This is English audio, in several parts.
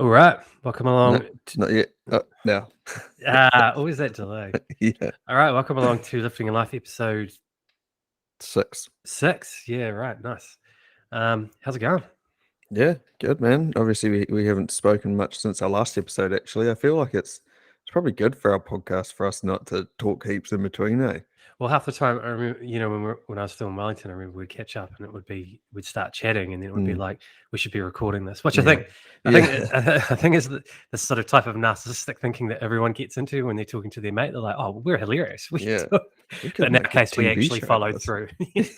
All right, welcome No, along. not yet. Now. Always that delay. Yeah, All right, welcome along to Lifting in Life episode 6. 6. Yeah, right, nice. How's it going? Yeah, good, man. Obviously, we haven't spoken much since our last episode, actually. I feel like it's probably good for our podcast for us not to talk heaps in between, eh? Well, half the time, I remember, when I was still in Wellington, I remember we'd catch up and we'd start chatting, and then it would be Mm, like we should be recording this, which I yeah. think, I think, Yeah. I think is the sort of type of narcissistic thinking that everyone gets into when they're talking to their mate. They're like, "Oh, we're hilarious, we should Yeah. do it." We But could in that make a case, we TV actually show out of followed this. through.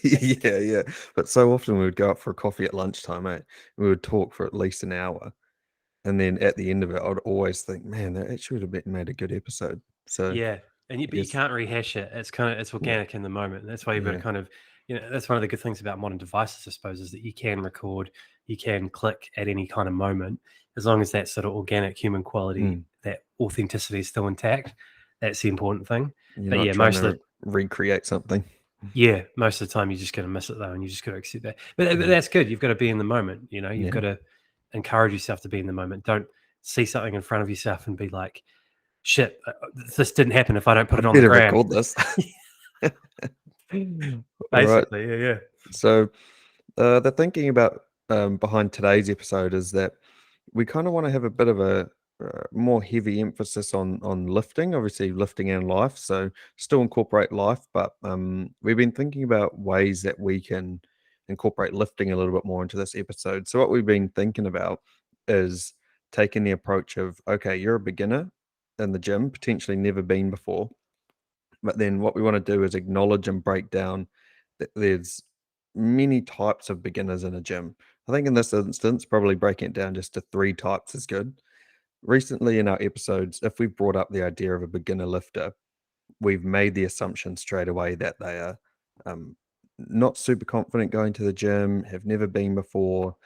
Yeah, yeah. But so often we would go out for a coffee at lunchtime, eh? We would talk for at least an hour. And then at the end of it, I'd always think, man, that actually would have made a good episode. So Yeah, I but you guess, can't rehash it. It's yeah, organic in the moment. That's why you've got to yeah. kind of, that's one of the good things about modern devices, I suppose, is that you can record, you can click at any kind of moment, as long as that sort of organic human quality, Mm. that authenticity is still intact. That's the important thing. You're But not yeah, trying to recreate something. most of the time you're just going to miss it though, and you just got to accept that. But Mm, that's good. You've got to be in the moment. You've got yeah. to encourage yourself to be in the moment. Don't see something in front of yourself and be like, shit, this didn't happen if I don't put it on the Better gram. record this. All right. Basically, yeah. So the thinking about behind today's episode is that we kind of want to have a bit of a more heavy emphasis on lifting, obviously lifting and life. So still incorporate life, but we've been thinking about ways that we can incorporate lifting a little bit more into this episode. So what we've been thinking about is taking the approach of, okay, you're a beginner in the gym, potentially never been before. But then what we want to do is acknowledge and break down that there's many types of beginners in a gym. I think in this instance, probably breaking it down just to 3 types is good. Recently in our episodes, if we've brought up the idea of a beginner lifter, we've made the assumption straight away that they are um, not super confident going to the gym, have never been before,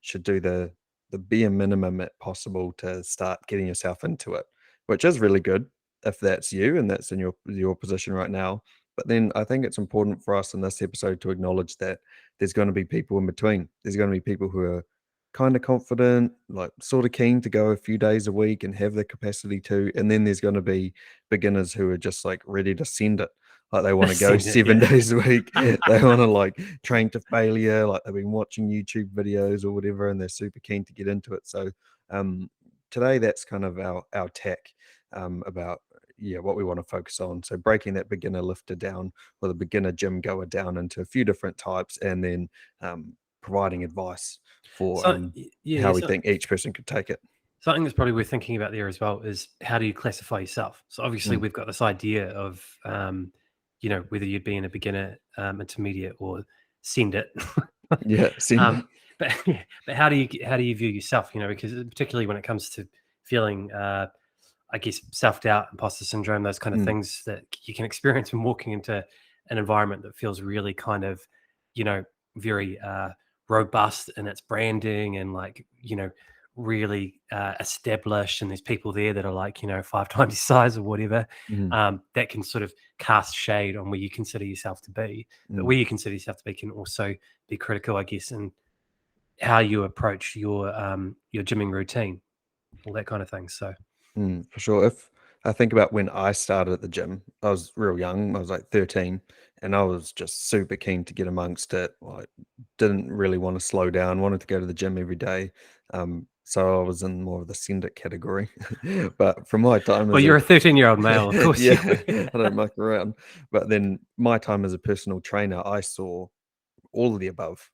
should do the bare minimum at possible to start getting yourself into it, which is really good if that's you and that's in your position right now. But then I think it's important for us in this episode to acknowledge that there's going to be people in between. There's going to be people who are kind of confident, like sort of keen to go a few days a week and have the capacity to, and then there's going to be beginners who are just like ready to send it. Like they want to go Send it, 7 days a week. They want to like train to failure. Like they've been watching YouTube videos or whatever, and they're super keen to get into it. So um, today, that's kind of our tack about what we want to focus on. So breaking that beginner lifter down or the beginner gym goer down into a few different types, and then providing advice for So yeah, how we think each person could take it. something that's probably worth thinking about there as well is how do you classify yourself? So obviously Mm. we've got this idea of whether you'd be in a beginner, intermediate, or send it. Yeah, send it. um, but but how do you view yourself? Because particularly when it comes to feeling, I guess, self doubt, imposter syndrome, those kind of Mm. things that you can experience when walking into an environment that feels really kind of, very robust in its branding and like, really established. And there's people there that are like, 5 times your size or whatever. Mm. That can sort of cast shade on where you consider yourself to be. But Mm. where you consider yourself to be can also be critical, I guess, in how you approach your gymming routine, all that kind of thing. So For sure. If I think about when I started at the gym, I was real young. I was like 13, and I was just super keen to get amongst it. Like, didn't really want to slow down. Wanted to go to the gym every day. So I was in more of the send it category. But from my time well, as you're a a 13-year-old male, of course you yeah, would. I don't muck around. But then my time as a personal trainer, I saw all of the above.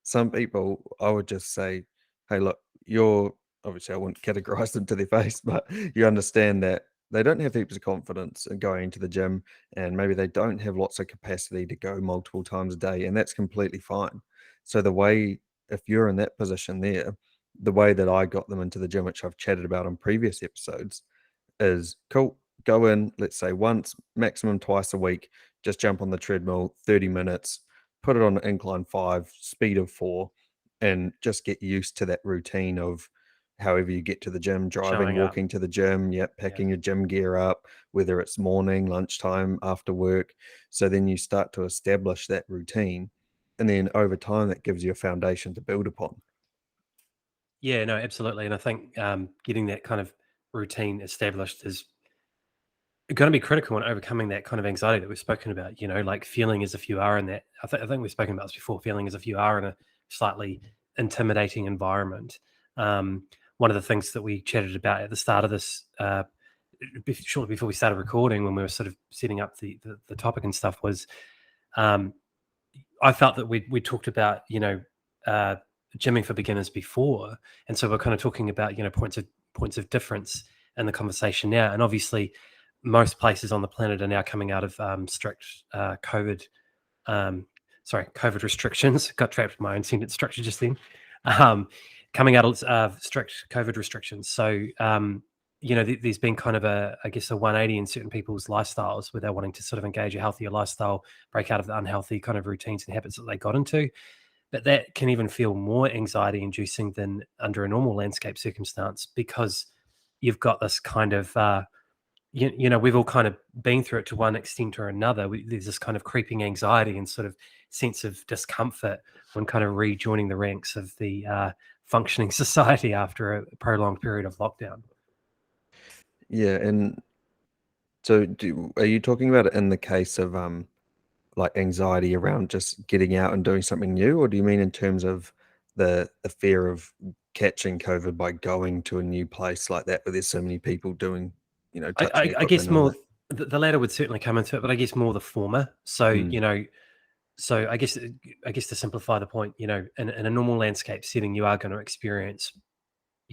Some people, I would just say, "Hey, look, you're obviously I wouldn't categorize them to their face, but you understand that they don't have heaps of confidence in going into the gym, and maybe they don't have lots of capacity to go multiple times a day, and that's completely fine." So the way, if you're in that position there, the way that I got them into the gym, which I've chatted about on previous episodes, is cool. Go in, let's say once, maximum twice a week, just jump on the treadmill, 30 minutes, put it on an incline 5, speed of 4, and just get used to that routine of however you get to the gym, driving, Showing up. walking to the gym, yep, Yeah. packing your gym gear up, whether it's morning, lunchtime, after work. So then you start to establish that routine. And then over time, that gives you a foundation to build upon. Yeah, no, absolutely. And I think getting that kind of routine established is going to be critical in overcoming that kind of anxiety that we've spoken about. Like feeling as if you are in that. I think we've spoken about this before. Feeling as if you are in a slightly intimidating environment. Um, One of the things that we chatted about at the start of this, shortly before we started recording, when we were sort of setting up the topic and stuff, was um, I felt that we talked about uh, gymming for beginners before, and so we're kind of talking about points of difference in the conversation now. And obviously, most places on the planet are now coming out of strict um, COVID restrictions. Got trapped in my own sentence structure just then. Um, Coming out of strict COVID restrictions. So there's been kind of I guess, a 180 in certain people's lifestyles where they're wanting to sort of engage a healthier lifestyle, break out of the unhealthy kind of routines and habits that they got into. But that can even feel more anxiety inducing than under a normal landscape circumstance, because you've got this kind of we've all kind of been through it to one extent or another. There's this kind of creeping anxiety and sort of sense of discomfort when kind of rejoining the ranks of the functioning society after a prolonged period of lockdown. Yeah, and so are you talking about it in the case of like anxiety around just getting out and doing something new, or do you mean in terms of the fear of catching COVID by going to a new place like that where there's so many people doing, touching I equipment guess and all more that? the latter would certainly come into it, but I guess more the former. So Mm, I guess to simplify the point, in a normal landscape setting, you are going to experience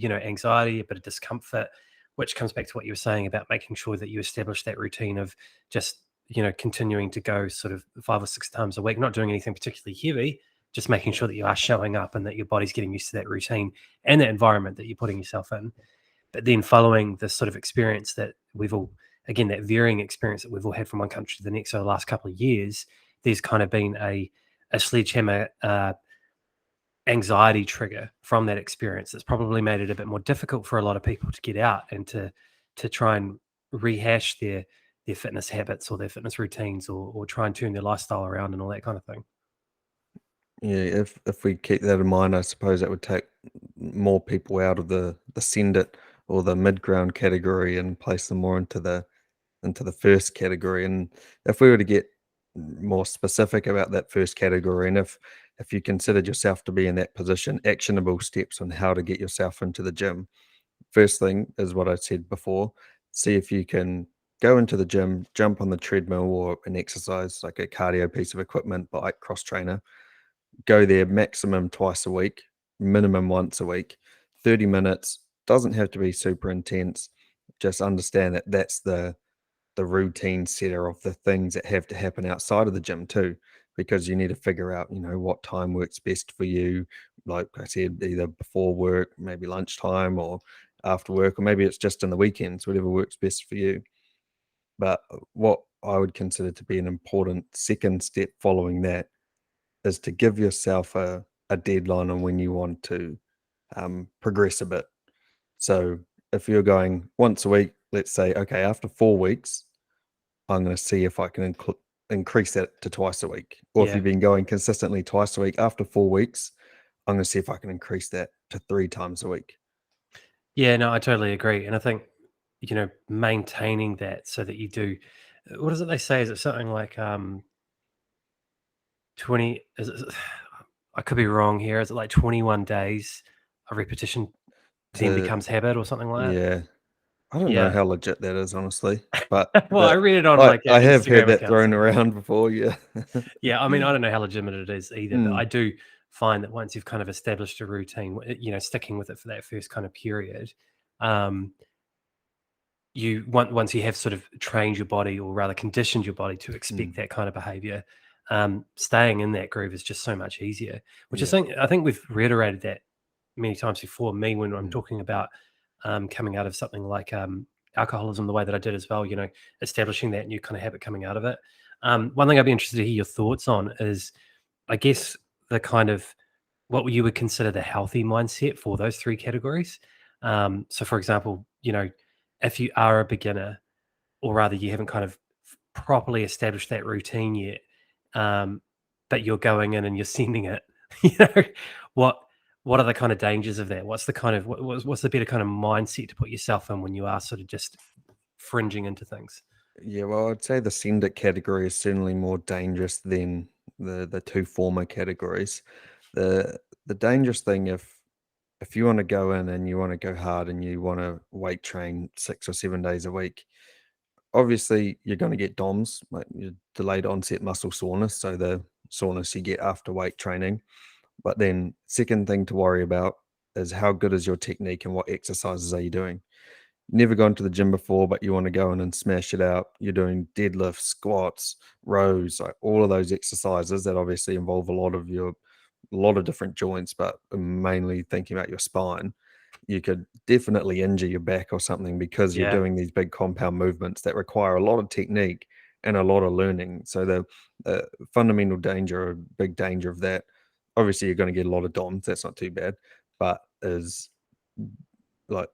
anxiety, a bit of discomfort, which comes back to what you were saying about making sure that you establish that routine of just, continuing to go sort of 5 or 6 times a week, not doing anything particularly heavy, just making sure that you are showing up and that your body's getting used to that routine and that environment that you're putting yourself in. But then following this sort of experience that we've all, again, that varying experience that we've all had from one country to the next over the last couple of years, there's kind of been a sledgehammer anxiety trigger from that experience that's probably made it a bit more difficult for a lot of people to get out and to try and rehash their fitness habits or their fitness routines, or try and turn their lifestyle around and all that kind of thing. yeah, if we keep that in mind, I suppose that would take more people out of the send it or the mid ground category and place them more into the first category. And if we were to get more specific about that first category, and if you considered yourself to be in that position, actionable steps on how to get yourself into the gym. First thing is what I said before. See if you can go into the gym, jump on the treadmill or an exercise like a cardio piece of equipment, bike, cross trainer. Go there maximum twice a week, minimum once a week, 30 minutes. Doesn't have to be super intense. Just understand that that's the routine setter of the things that have to happen outside of the gym too, because you need to figure out, what time works best for you. Like I said, either before work, maybe lunchtime, or after work, or maybe it's just in the weekends, whatever works best for you. But what I would consider to be an important second step following that is to give yourself a deadline on when you want to progress a bit. So if you're going once a week, let's say, okay, after 4 weeks, I'm going to see if I can increase that to twice a week. Or if Yeah. you've been going consistently twice a week, after 4 weeks, I'm going to see if I can increase that to 3 times a week. Yeah, no, I totally agree. And I think, maintaining that so that you do, what is it they say? Is it something like 20, is it, I could be wrong here. Is it like 21 days of repetition then To becomes habit or something like that? Yeah, I don't know Yeah. how legit that is, honestly, but Well, I read it on I like I an have heard Instagram that account. thrown So around before. Yeah. yeah, I mean, I don't know how legitimate it is either, but I Mm, do find that once you've kind of established a routine, sticking with it for that first kind of period, um, once you have sort of trained your body, or rather conditioned your body to mm, expect that kind of behavior, staying in that groove is just so much easier. Which is yeah. something I think we've reiterated that many times before. Me, when I'm Mm, talking about coming out of something like alcoholism, the way that I did as well, establishing that new kind of habit coming out of it. One thing I'd be interested to hear your thoughts on is, I guess, the kind of what you would consider the healthy mindset for those three categories. So, for example, if you are a beginner, or rather you haven't kind of properly established that routine yet, um, but you're going in and you're sending it, you know, what what are the kind of dangers of that? What's the kind of what's the better kind of mindset to put yourself in when you are sort of just fringing into things? Yeah, well, I'd say the send it category is certainly more dangerous than the two former categories. The dangerous thing, if you want to go in and you want to go hard and you want to weight train 6 or 7 days a week, obviously you're going to get DOMS, like your delayed onset muscle soreness, so the soreness you get after weight training. But then second thing to worry about is how good is your technique and what exercises are you doing. Never gone to the gym before, but you want to go in and smash it out. You're doing deadlifts, squats, rows, like all of those exercises that obviously involve a lot of different joints, but mainly thinking about your spine. You could definitely injure your back or something because you're Yeah, doing these big compound movements that require a lot of technique and a lot of learning. So the fundamental danger or big danger of that, obviously you're going to get a lot of DOMs. That's not too bad, but is like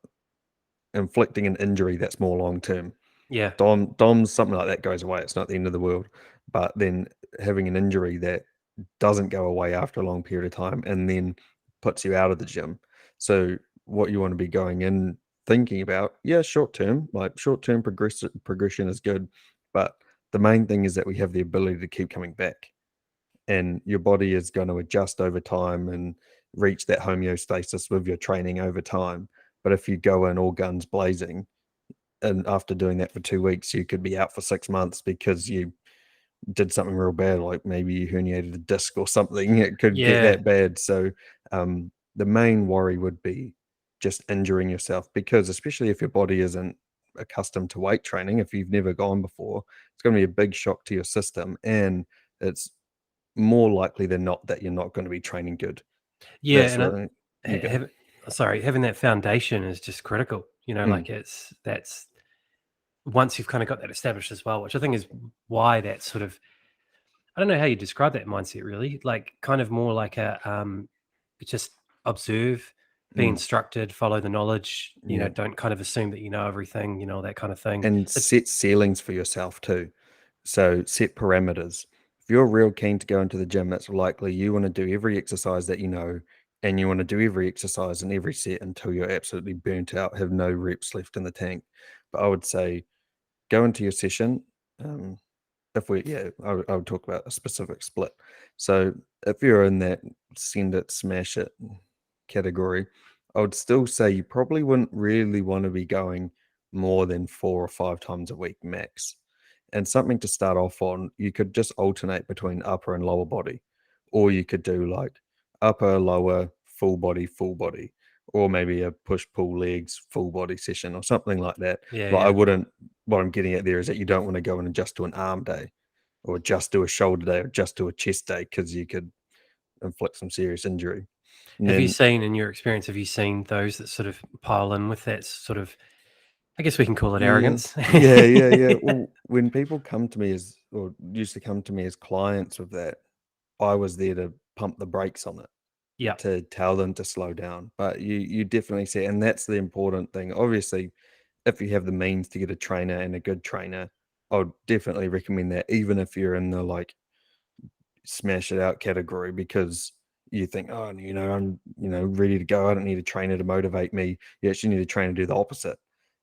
inflicting an injury that's more long term. yeah, DOMS, something like that goes away. It's not the end of the world. But then having an injury that doesn't go away after a long period of time and then puts you out of the gym. So what you want to be going in thinking about, yeah, short term progression is good, but the main thing is that we have the ability to keep coming back, and your body is going to adjust over time and reach that homeostasis with your training over time. But if you go in all guns blazing, and after doing that for 2 weeks, you could be out for 6 months because you did something real bad, like maybe you herniated a disc or something. It could get yeah, that bad. So the main worry would be just injuring yourself, because especially if your body isn't accustomed to weight training, if you've never gone before, it's going to be a big shock to your system, and it's more likely than not that you're not going to be training good. yeah. That's And what you go. having that foundation is just critical. Mm, Like that's once you've kind of got that established as well, which I think is why that sort of I don't know how you describe that mindset really, like kind of more like a just observe, be mm, instructed, follow the knowledge, yeah. don't kind of assume that you know everything, that kind of thing. And It, set ceilings for yourself too. So set parameters. If you're real keen to go into the gym, it's likely you want to do every exercise that you know, and you want to do every exercise and every set until you're absolutely burnt out, have no reps left in the tank. But I would say go into your session. Um, if we, yeah, I would talk about a specific split. So if you're in that send it, smash it category, I would still say you probably wouldn't really want to be going more than 4 or 5 times a week max. And something to start off on, you could just alternate between upper and lower body, or you could do like upper, lower, full body, or maybe a push pull legs full body session or something like that. yeah, But I yeah. wouldn't, what I'm getting at there is that you don't want to go in and just do an arm day, or just do a shoulder day, or just do a chest day, because you could inflict some serious injury. And Have you then, seen in your experience, have you seen those that sort of pile in with that sort of, I guess we can call it yeah, arrogance? yeah. Well, when people come to me as, or used to come to me as clients with that, I was there to pump the brakes on it, Yeah, to tell them to slow down. But you definitely see, and that's the important thing. Obviously, if you have the means to get a trainer and a good trainer, I would definitely recommend that, even if you're in the like smash it out category, because you think, oh, I'm, ready to go. I don't need a trainer to motivate me. You actually need a trainer to do the opposite.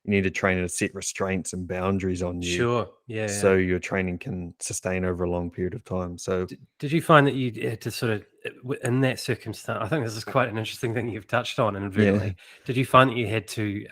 You need a trainer to set restraints and boundaries on you sure. Yeah, so yeah. your training can sustain over a long period of time. So, Did you find that you had to sort of, in that circumstance, I think this is quite an interesting thing you've touched on yeah. inadvertently. Did you find that you had to,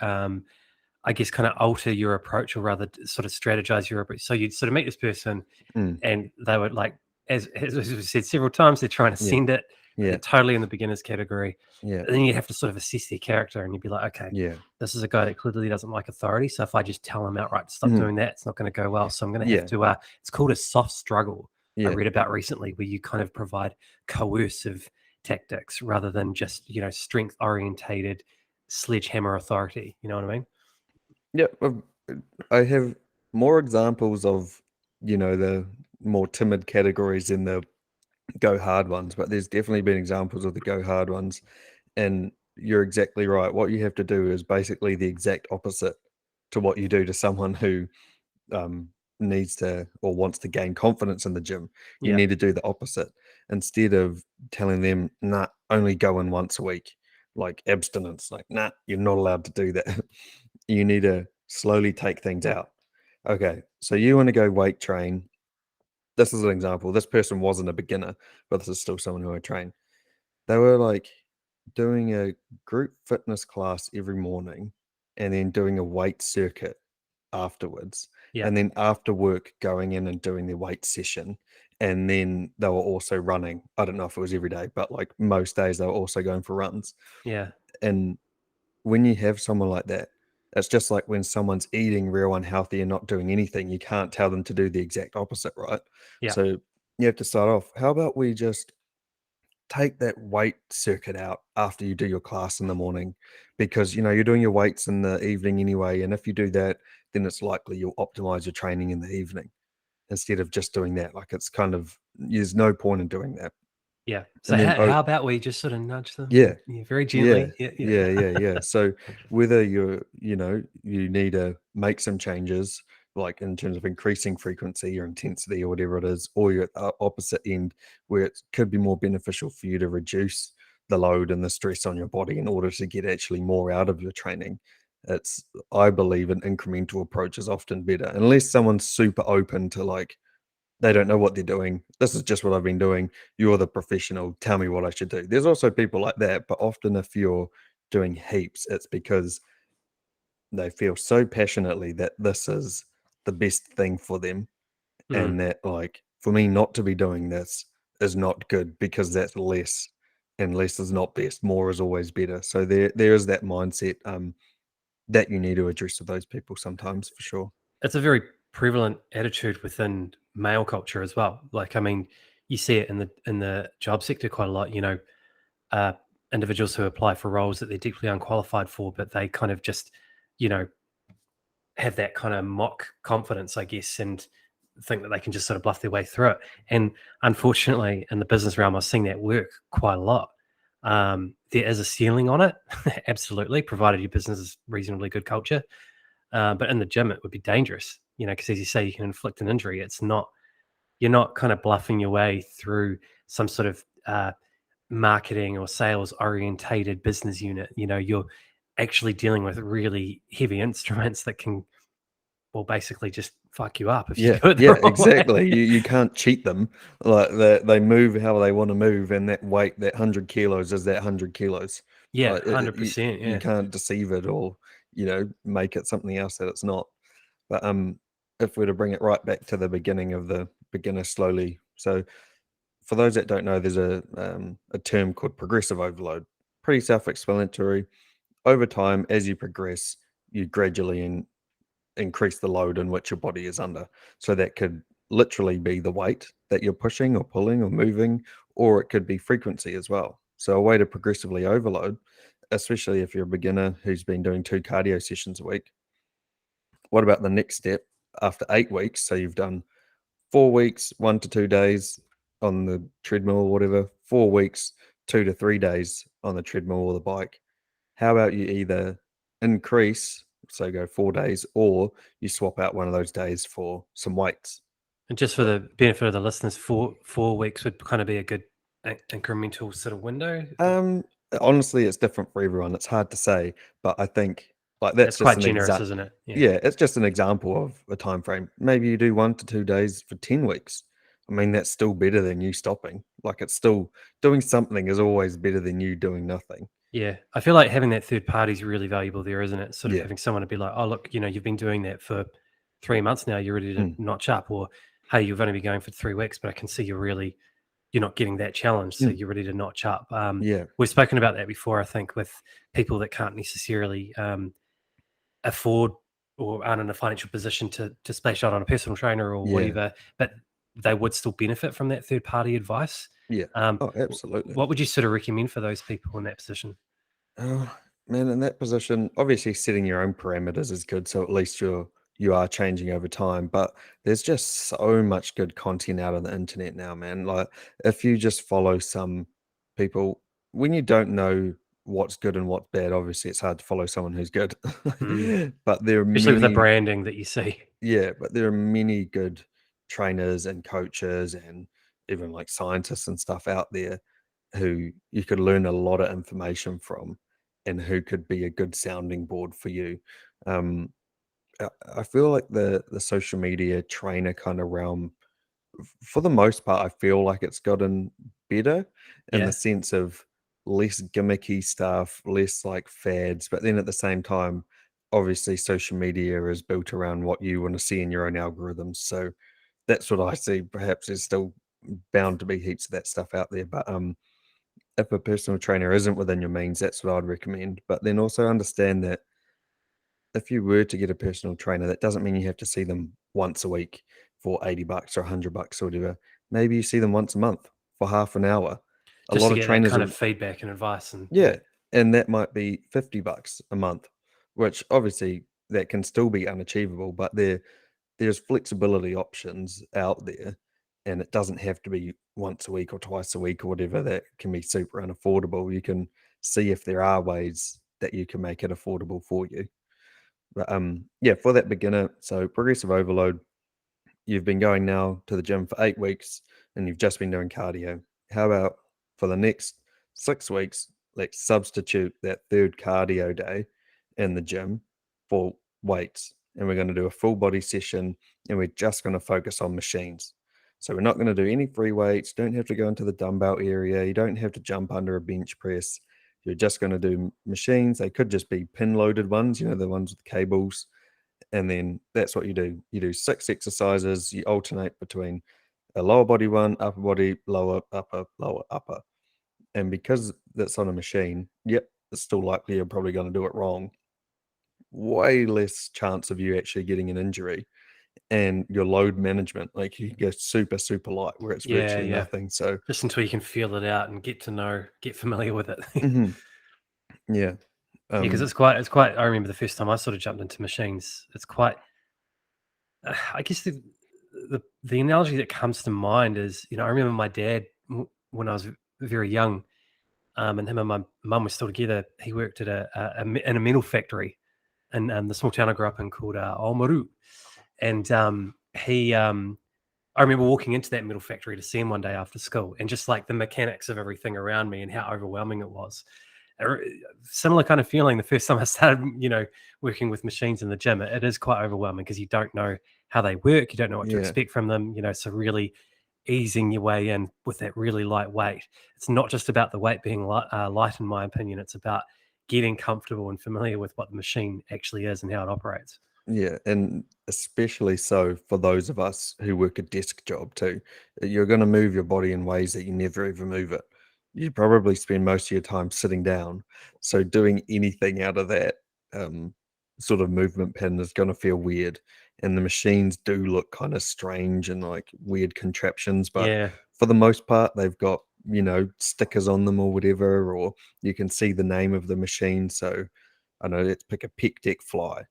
I guess, kind of alter your approach or rather sort of strategize your approach? So you'd sort of meet this person Mm, and they were like, as we said several times, they're trying to yeah. send it, but they're Yeah. totally in the beginners category. Yeah. And then you have to sort of assess their character and you'd be like, okay, Yeah. this is a guy that clearly doesn't like authority. So if I just tell him outright to stop Mhm. doing that, it's not going to go well. So I'm going to have Yeah. to, it's called a soft struggle. I Yeah. read about recently where you kind of provide coercive tactics rather than just, strength orientated sledgehammer authority. You know what I mean? Yeah. I have more examples of, the more timid categories than the go hard ones, but there's definitely been examples of the go hard ones. And you're exactly right. What you have to do is basically the exact opposite to what you do to someone who um, needs to or wants to gain confidence in the gym. You Yeah. need to do the opposite. instead of telling them, nah, only go in once a week, like abstinence, like, nah, you're not allowed to do that. You need to slowly take things Yeah. out. Okay, so you want to go weight train. This is an example. This person wasn't a beginner, but this is still someone who I train. They were like doing a group fitness class every morning and then doing a weight circuit afterwards. Yeah. And then after work, going in and doing their weight session. And then they were also running. I don't know if it was every day, but like most days, they were also going for runs. Yeah. And when you have someone like that, it's just like when someone's eating real unhealthy and not doing anything, you can't tell them to do the exact opposite, right? Yeah. So you have to start off. How about we just take that weight circuit out after you do your class in the morning? Because you're doing your weights in the evening anyway. And if you do that, then it's likely you'll optimize your training in the evening instead of just doing that. Like it's kind of, there's no point in doing that. Yeah. So And then, oh, how about we just sort of nudge them, yeah, very yeah, gently? Yeah. yeah, Yeah. yeah, yeah. So whether you need to make some changes, like in terms of increasing frequency or intensity or whatever it is, or you're at the opposite end where it could be more beneficial for you to reduce the load and the stress on your body in order to get actually more out of your training. I believe an incremental approach is often better, unless someone's super open to like, they don't know what they're doing. This is just what I've been doing. You're the professional. Tell me what I should do. There's also people like that, but often if you're doing heaps, it's because they feel so passionately that this is the best thing for them. Mm. And that, like, for me not to be doing this is not good because that's less, and less is not best. More is always better. So there is that mindset that you need to address with those people sometimes, for sure. It's a very prevalent attitude within male culture as well. Like, I mean, you see it in the job sector quite a lot. Uh, individuals who apply for roles that they're deeply unqualified for, but they kind of just, you know, have that kind of mock confidence, I guess, and think that they can just sort of bluff their way through it. And unfortunately, in the business realm, I've seen that work quite a lot. There is a ceiling on it, absolutely, provided your business is reasonably good culture. But in the gym, it would be dangerous, because as you say, you can inflict an injury. You're not kind of bluffing your way through some sort of marketing or sales orientated business unit. You're actually dealing with really heavy instruments that can, well, basically just fuck you up if you Yeah, do it the yeah, wrong way. exactly. You can't cheat them. Like they move how they want to move, and that weight, that 100 kilos, is that 100 kilos. Yeah, Like 100%. you Yeah. can't deceive it or make it something else that it's not. But if we're to bring it right back to the beginning of the beginner slowly. So for those that don't know, there's a term called progressive overload. Pretty self-explanatory. Over time, as you progress, you gradually increase the load in which your body is under. So that could literally be the weight that you're pushing or pulling or moving, or it could be frequency as well. So a way to progressively overload, especially if you're a beginner who's been doing 2 cardio sessions a week. What about the next step after 8 weeks? So you've done 4 weeks, 1 to 2 days on the treadmill or whatever, 4 weeks, 2 to 3 days on the treadmill or the bike. How about you either increase, so go 4 days, or you swap out one of those days for some weights? And just for So, the benefit of the listeners, 4 weeks would kind of be a good incremental sort of window. um, honestly, it's different for everyone. It's hard to say, but I think like That's that's just quite an generous, exact. isn't it? Yeah. Yeah, it's just an example of a time frame. Maybe you do 1 to 2 days for 10 weeks. I mean, that's still better than you stopping. Like it's still doing something is always better than you doing nothing. Yeah, I feel like having that third party is really valuable there, isn't it? Sort of Yeah. having someone to be like, "Oh, look, you've been doing that for 3 months now. You're ready to Mm, notch up," or "Hey, you've only been going for 3 weeks, but I can see you're not getting that challenge, so mm, you're ready to notch up." yeah. We've spoken about that before, I think, with people that can't necessarily afford or aren't in a financial position to splash out on a personal trainer or Yeah. whatever, but they would still benefit from that third party advice. Yeah. Um, Oh, absolutely. what would you sort of recommend for those people in that position? Oh, man, in that position, obviously setting your own parameters is good. So at least you are changing over time. But there's just so much good content out on the internet now, man. Like if you just follow some people, when you don't know what's good and what's bad, obviously it's hard to follow someone who's good. Mm. But there are Especially with the many, branding that you see. yeah, but there are many good trainers and coaches and even like scientists and stuff out there who you could learn a lot of information from, and who could be a good sounding board for you. Um, I feel like the social media trainer kind of realm, for the most part, I feel like it's gotten better in the Yeah. sense of less gimmicky stuff, less like fads. But then at the same time, obviously, social media is built around what you want to see in your own algorithms. So that's what I see. Perhaps there's still bound to be heaps of that stuff out there. But if a personal trainer isn't within your means, that's what I'd recommend. But then also understand that if you were to get a personal trainer, that doesn't mean you have to see them once a week for $80 or $100 or whatever. Maybe you see them once a month for half an hour. A Just lot to of get that trainers kind of are, feedback and advice, and yeah, and that might be $50 a month, which obviously that can still be unachievable, but there's flexibility options out there, and it doesn't have to be once a week or twice a week or whatever. That can be super unaffordable. You can see if there are ways that you can make it affordable for you. But yeah, for that beginner, so progressive overload, you've been going now to the gym for 8 weeks and you've just been doing cardio. How about for the next 6 weeks, let's substitute that third cardio day in the gym for weights. And we're going to do a full body session and we're just going to focus on machines. So we're not going to do any free weights, don't have to go into the dumbbell area, you don't have to jump under a bench press. You're just going to do machines. They could just be pin loaded ones, the ones with cables, and then that's what you do. You do 6 exercises, you alternate between a lower body one, upper body, lower, upper, lower, upper. And because that's on a machine, yep, it's still likely you're probably going to do it wrong. Way less chance of you actually getting an injury, and your load management, like you go super, super light where it's yeah, virtually yeah. nothing. So, Just until you can feel it out and get familiar with it. Yeah, mhm, yeah. because Um, it's quite. I remember the first time I sort of jumped into machines. It's quite. I guess the analogy that comes to mind is, I remember my dad when I was very young, and him and my mum were still together. He worked at in a metal factory in the small town I grew up in called Oamaru, and he I remember walking into that metal factory to see him one day after school, and just like the mechanics of everything around me and how overwhelming it was. A similar kind of feeling the first time I started, working with machines in the gym. It is quite overwhelming because you don't know how they work, you don't know what to yeah, expect from them. So really easing your way in with that really light weight. It's not just about the weight being light, in my opinion. It's about getting comfortable and familiar with what the machine actually is and how it operates. yeah, and especially so for those of us who work a desk job too. You're going to move your body in ways that you never ever move it. You probably spend most of your time sitting down. So doing anything out of that um, sort of movement pattern is going to feel weird. And the machines do look kind of strange and like weird contraptions, but Yeah, for the most part, they've got, stickers on them or whatever, or you can see the name of the machine. So I know, let's pick a pec deck fly,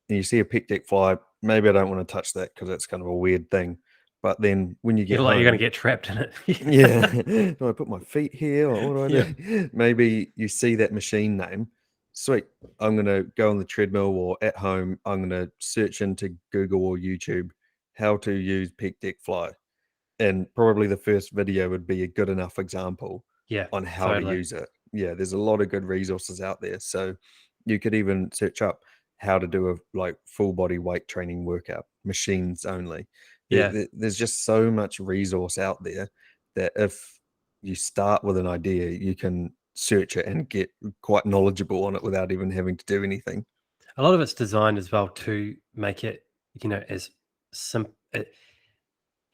and you see a pec deck fly, maybe I don't want to touch that because it's kind of a weird thing. But then when you you get look like you're going to home, get trapped in it. yeah, do I put my feet here or what do I Yeah, do? Maybe you see that machine name. Sweet. I'm going to go on the treadmill or at home. I'm going to search into Google or YouTube how to use pec deck fly. And probably the first video would be a good enough example yeah, on how to totally. use it. Yeah, there's a lot of good resources out there. So you could even search up how to do a like full body weight training workout, machines only. Yeah. There's just so much resource out there that if you start with an idea, you can search it and get quite knowledgeable on it without even having to do anything. A lot of it's designed as well to make it, sim- uh,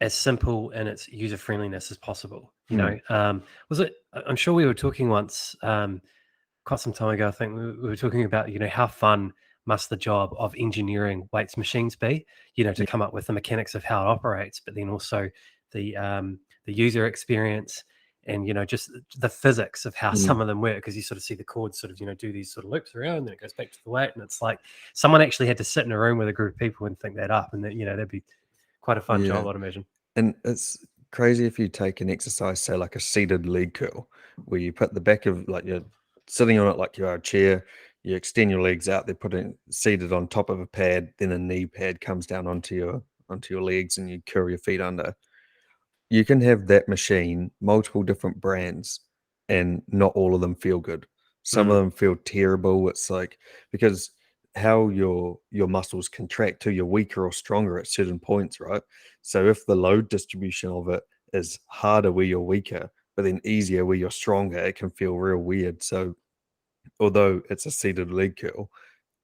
as simple and its user friendliness as possible. Mm, Was it? I'm sure we were talking once, quite some time ago. I think we were talking about, how fun must the job of engineering weights machines be? To yeah, come up with the mechanics of how it operates, but then also the user experience, and just the physics of how mm, some of them work, because you sort of see the cords sort of do these sort of loops around, and then it goes back to the weight, and it's like someone actually had to sit in a room with a group of people and think that up, and that that'd be quite a fun yeah. job, I'd imagine. And it's crazy if you take an exercise, say like a seated leg curl, where you put the back of like you're sitting on it like you are a chair, you extend your legs out, they're putting seated on top of a pad, then a knee pad comes down onto your legs and you curl your feet under. you can have that machine, multiple different brands, and not all of them feel good. Some of Mm. them feel terrible. It's like because how your muscles contract too, you're weaker or stronger at certain points, right? So if the load distribution of it is harder where you're weaker, but then easier where you're stronger, it can feel real weird. So although it's a seated leg curl,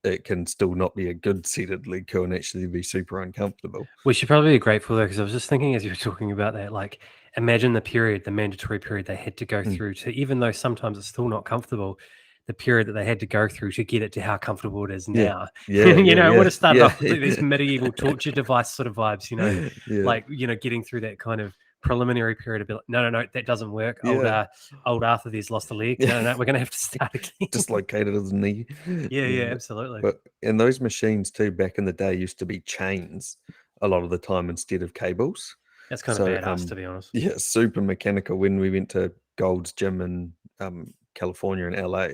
it can still not be a good seated leg curl and actually be super uncomfortable. We should probably be grateful though, because I was just thinking as you were talking about that, like imagine the period, the mandatory period they had to go Mm. through to, even though sometimes it's still not comfortable, the period that they had to go through to get it to how comfortable it is Yeah. now. Yeah, yeah, It would yeah. have started Yeah. off with like these medieval torture device sort of vibes, Yeah. like, getting through that kind of preliminary period of be like, no, no, no, that doesn't work. Yeah. Old Arthur there's lost a leg. Yeah. No, no, no, we're gonna have to start again. Dislocated his knee. Yeah, yeah, Yeah. absolutely. But and those machines too, back in the day, used to be chains a lot of the time instead of cables. That's kind of So, badass to be honest. yeah, super mechanical. When we went to Gold's Gym in California and LA,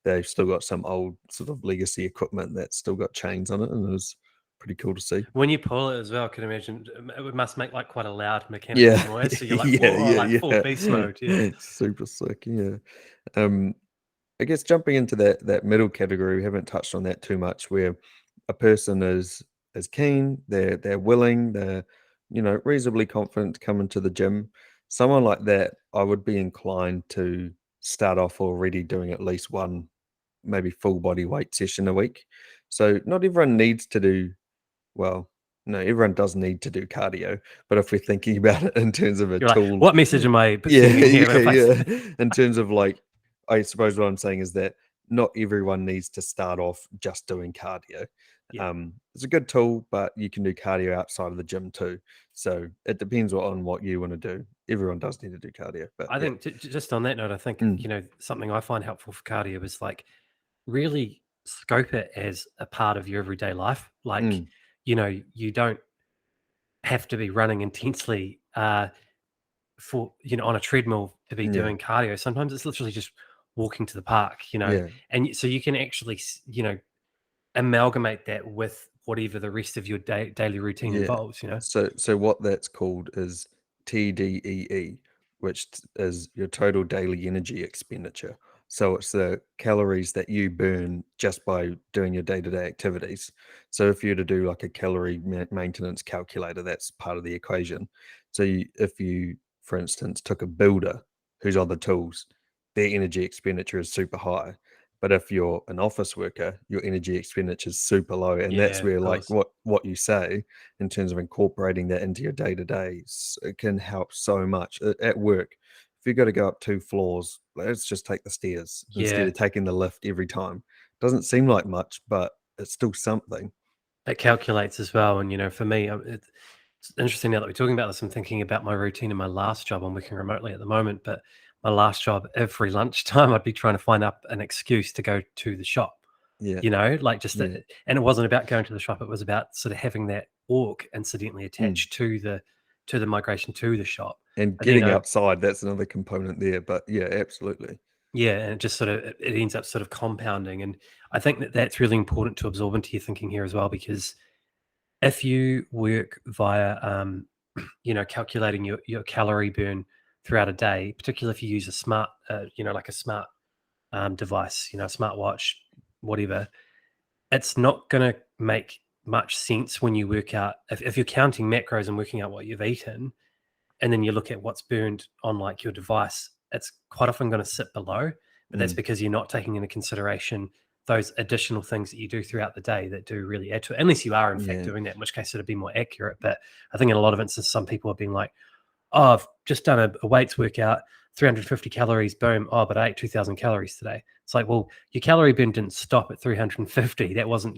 they've still got some old sort of legacy equipment that's still got chains on it, and it was pretty cool to see. When you pull it as well, I can imagine it must make like quite a loud mechanical Yeah, noise. So you're like, yeah, whoa, like yeah, full beast yeah. mode. Yeah. Super sick. Yeah. Um, I guess jumping into that middle category, we haven't touched on that too much, where a person is keen, they're willing, they're reasonably confident to come into the gym. Someone like that, I would be inclined to start off already doing at least one, maybe full body weight session a week. So not everyone needs to do well. No, everyone does need to do cardio, but if we're thinking about it in terms of a You're like, tool, what message am I yeah, sending here? yeah, If I yeah. In terms of like, I suppose what I'm saying is that not everyone needs to start off just doing cardio. yeah, It's a good tool, but you can do cardio outside of the gym too. So it depends on what you want to do. Everyone does need to do cardio, but I yeah. think just on that note, I think Mm, something I find helpful for cardio is like really scope it as a part of your everyday life. Like, mm, you don't have to be running intensely for on a treadmill to be yeah, doing cardio. Sometimes it's literally just walking to the park, yeah. and so you can actually amalgamate that with whatever the rest of your daily routine Yeah. involves. So what that's called is TDEE, which is your total daily energy expenditure. So it's the calories that you burn just by doing your day-to-day activities. So if you were to do like a calorie maintenance calculator, that's part of the equation. So if you, for instance, took a builder who's on the tools, their energy expenditure is super high. But if you're an office worker, your energy expenditure is super low. And Yeah, that's of where like course. what you say in terms of incorporating that into your day to day, it can help so much at work. If you got to go up 2 floors, let's just take the stairs instead Yeah, of taking the lift every time. Doesn't seem like much, but it's still something. it calculates as well. And for me, it's interesting now that we're talking about this. I'm thinking about my routine in my last job. I'm working remotely at the moment, but my last job, every lunchtime, I'd be trying to find up an excuse to go to the shop. Yeah, Like just yeah, and it wasn't about going to the shop. It was about sort of having that walk incidentally mm. attached to the migration to the shop. And But then, getting outside, that's another component there. But yeah, absolutely. yeah, and it just sort of it ends up sort of compounding. And I think that that's really important to absorb into your thinking here as well, because if you work via calculating your calorie burn throughout a day, particularly if you use a smart like a smart device, a smartwatch, whatever, it's not going to make much sense when you work out if you're counting macros and working out what you've eaten, and then you look at what's burned on like your device, it's quite often going to sit below. But that's Mm. because you're not taking into consideration those additional things that you do throughout the day that do really add to it, unless you are in fact Yeah, doing that, in which case it'd be more accurate. But I think in a lot of instances, some people are being like, oh, I've just done a weights workout, 350 calories, boom. Oh, but I ate 2,000 calories today. It's like, well, your calorie burn didn't stop at 350. That wasn't,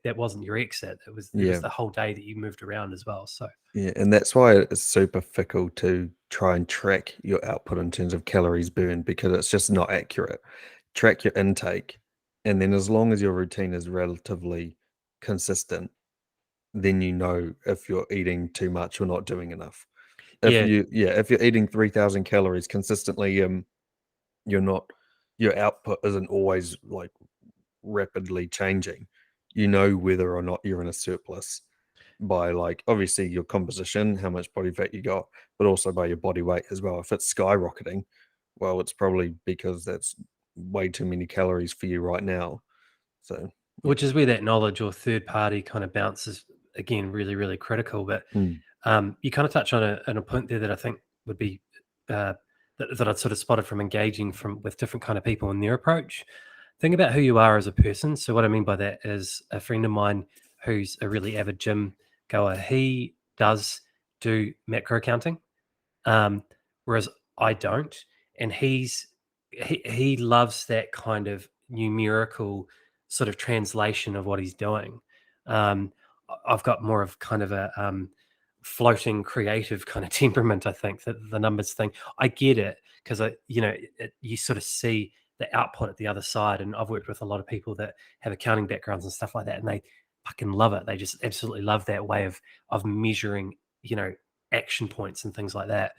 that wasn't your exit. It was yeah. the whole day that you moved around as well. So Yeah, and that's why it's super fickle to try and track your output in terms of calories burned because it's just not accurate. Track your intake, and then as long as your routine is relatively consistent, then you know if you're eating too much or not doing enough. yeah, If you're eating 3,000 calories consistently, you're not your output isn't always like rapidly changing. You know whether or not you're in a surplus. by like obviously your composition, how much body fat you got, but also by your body weight as well. If it's skyrocketing, well, it's probably because that's way too many calories for you right now. So yeah. Which is where that knowledge or third party kind of bounces again, really, really critical. But Mm, you kind of touch on a point there that I think would be uh, that I'd sort of spotted from engaging with different kind of people in their approach. Think about who you are as a person. So what I mean by that is a friend of mine who's a really avid gym goer. He does do macro counting, whereas I don't, and he loves that kind of numerical sort of translation of what he's doing. Um, I've got more of kind of a floating creative kind of temperament. I think that the numbers thing, I get it because you sort of see the output at the other side, and I've worked with a lot of people that have accounting backgrounds and stuff like that, and they fucking love it. They just absolutely love that way of measuring, action points and things like that.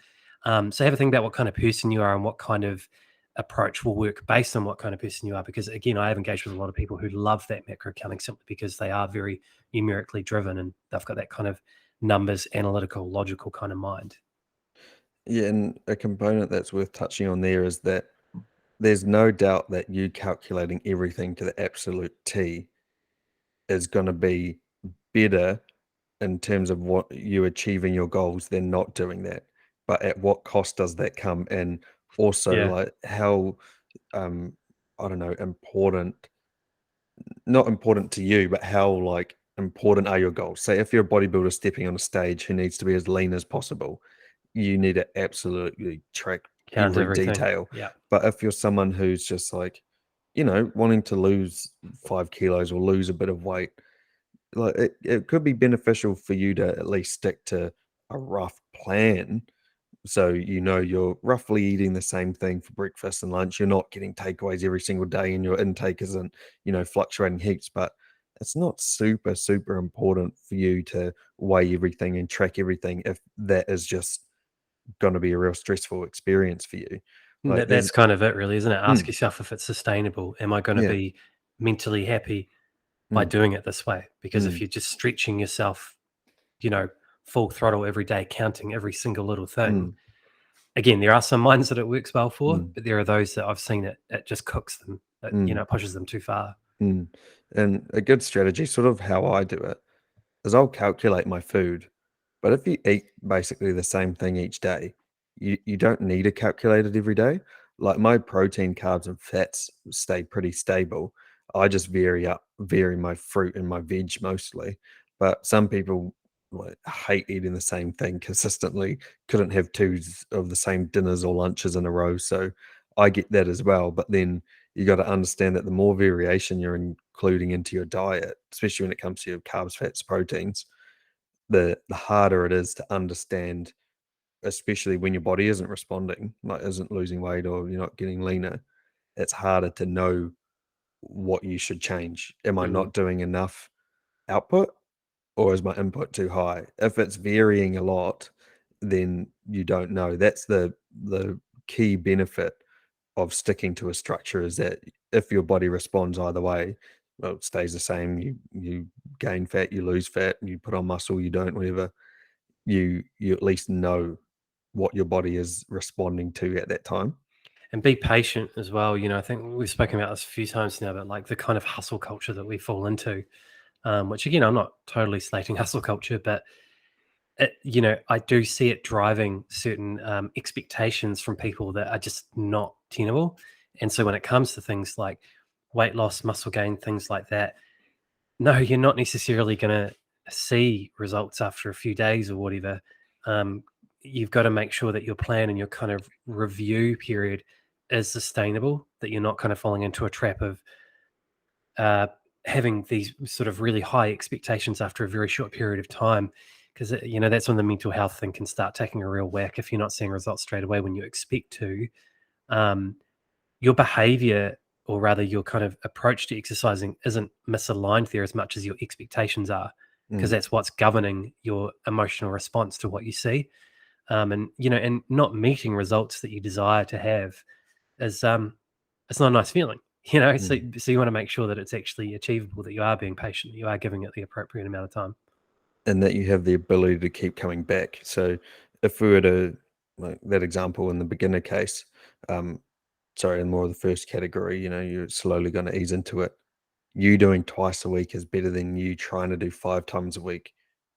So have a think about what kind of person you are and what kind of approach will work based on what kind of person you are. Because again, I have engaged with a lot of people who love that macro accounting simply because they are very numerically driven and they've got that kind of numbers, analytical, logical kind of mind. yeah, and a component that's worth touching on there is that there's no doubt that you calculating everything to the absolute T is going to be better in terms of what you achieving your goals than not doing that. But at what cost does that come? And also Yeah. like how I don't know, not important to you, but how like important are your goals? Say if you're a bodybuilder stepping on a stage who needs to be as lean as possible, you need to absolutely track Count every everything. detail. Yeah. But if you're someone who's just like, wanting to lose 5 kilos or lose a bit of weight, like it could be beneficial for you to at least stick to a rough plan. So you're roughly eating the same thing for breakfast and lunch. You're not getting takeaways every single day, and your intake isn't, fluctuating heaps. But it's not super, super important for you to weigh everything and track everything if that is just going to be a real stressful experience for you. Like That's there's, kind of it, really, isn't it? Ask mm, yourself if it's sustainable. Am I going to yeah, be mentally happy by mm, doing it this way? Because if mm, you're just stretching yourself, you know, full throttle every day, counting every single little thing, mm, again, there are some minds that it works well for, mm, but there are those that I've seen it just cooks them. mm, It pushes them too far. mm. And a good strategy, sort of how I do it, is I'll calculate my food. But if you eat basically the same thing each day, you don't need to calculate it every day. Like my protein, carbs, and fats stay pretty stable. I just vary my fruit and my veg mostly. But some people like hate eating the same thing consistently, couldn't have two of the same dinners or lunches in a row. So I get that as well. But then you got to understand that the more variation you're including into your diet, especially when it comes to your carbs, fats, proteins, the harder it is to understand, especially when your body isn't responding, like isn't losing weight or you're not getting leaner. It's harder to know what you should change. Am I Mhm. not doing enough output or is my input too high? If it's varying a lot, then you don't know. That's the key benefit of sticking to a structure is that if your body responds either way, well, it stays the same. You gain fat, you lose fat, you put on muscle, you don't, whatever. You at least know what your body is responding to at that time. And be patient as well. I think we've spoken about this a few times now, but like the kind of hustle culture that we fall into, which again, I'm not totally slating hustle culture, but I do see it driving certain expectations from people that are just not tenable. And so when it comes to things like weight loss, muscle gain, things like that, no, you're not necessarily going to see results after a few days or whatever. Um, you've got to make sure that your plan and your kind of review period is sustainable, that you're not kind of falling into a trap of uh, having these sort of really high expectations after a very short period of time. Because, that's when the mental health thing can start taking a real whack if you're not seeing results straight away when you expect to. Um, your behavior, or rather your kind of approach to exercising, isn't misaligned there as much as your expectations are, because Mm, that's what's governing your emotional response to what you see. And not meeting results that you desire to have is it's not a nice feeling. So mm. you want to make sure that it's actually achievable, that you are being patient, that you are giving it the appropriate amount of time. and that you have the ability to keep coming back. So if we were to, like that example in the beginner case, um, sorry, in more of the first category, you're slowly going to ease into it. You doing twice a week is better than you trying to do 5 times a week,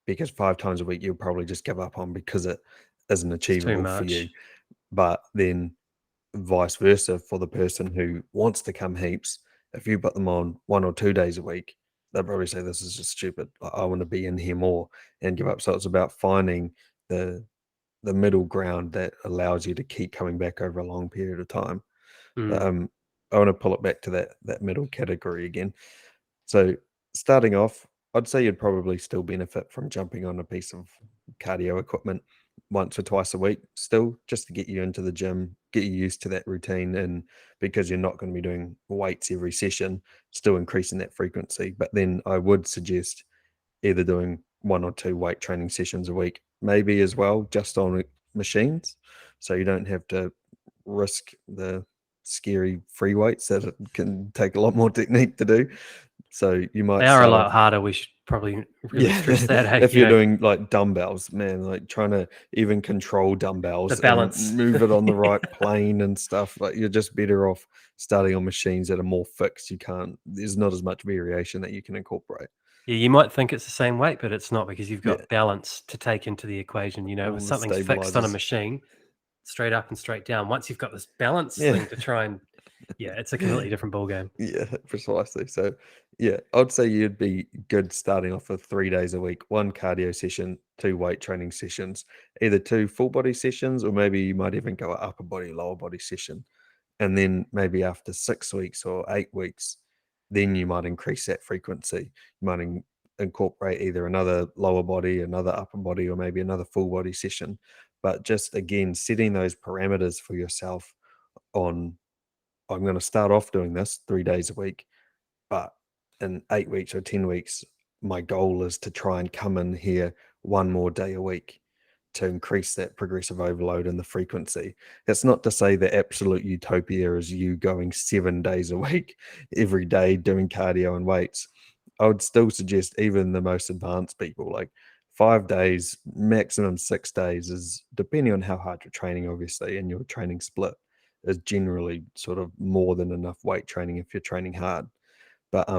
because 5 times a week you'll probably just give up on because it isn't It's too achievable for you. much. But then vice versa, for the person who wants to come heaps, if you put them on 1 or 2 days a week, they'll probably say, "This is just stupid. I want to be in here more," and give up. So it's about finding the the middle ground that allows you to keep coming back over a long period of time. But, Mm. I want to pull it back to that middle category again. So starting off, I'd say you'd probably still benefit from jumping on a piece of cardio equipment once or twice a week, still just to get you into the gym, get you used to that routine. And because you're not going to be doing weights every session, still increasing that frequency. But then I would suggest either doing 1 or 2 weight training sessions a week, maybe as well, just on machines. So you don't have to risk the scary free weights that it can take a lot more technique to do. So you They might are a start lot off, harder. We should probably really yeah, stress that. Hey, if you're doing like dumbbells, man, like trying to even control the dumbbells and balance. move it on the right plane and stuff, like you're just better off starting on machines that are more fixed. There's not as much variation that you can incorporate. Yeah, you might think it's the same weight, but it's not, because you've Yeah, got balance to take into the equation. If all the something's fixed on a stabilizers. machine, straight up and straight down. Once you've got this balance Yeah. thing to try and, yeah, it's a completely different ballgame. Yeah, precisely. So, yeah, I'd say you'd be good starting off with 3 days a week, one cardio session, two weight training sessions, either two full body sessions, or maybe you might even go a upper body, lower body session. And then maybe after 6 weeks or 8 weeks, then you might increase that frequency. You might incorporate either another lower body, another upper body, or maybe another full body session. But just again, setting those parameters for yourself on, I'm going to start off doing this 3 days a week, but in 8 weeks or 10 weeks, my goal is to try and come in here one more day a week to increase that progressive overload and the frequency. It's not to say that absolute utopia is you going 7 days a week every day doing cardio and weights. I would still suggest even the most advanced people, like 5 days, maximum 6 days, is depending on how hard you're training, obviously, and your training split is generally sort of more than enough weight training if you're training hard. But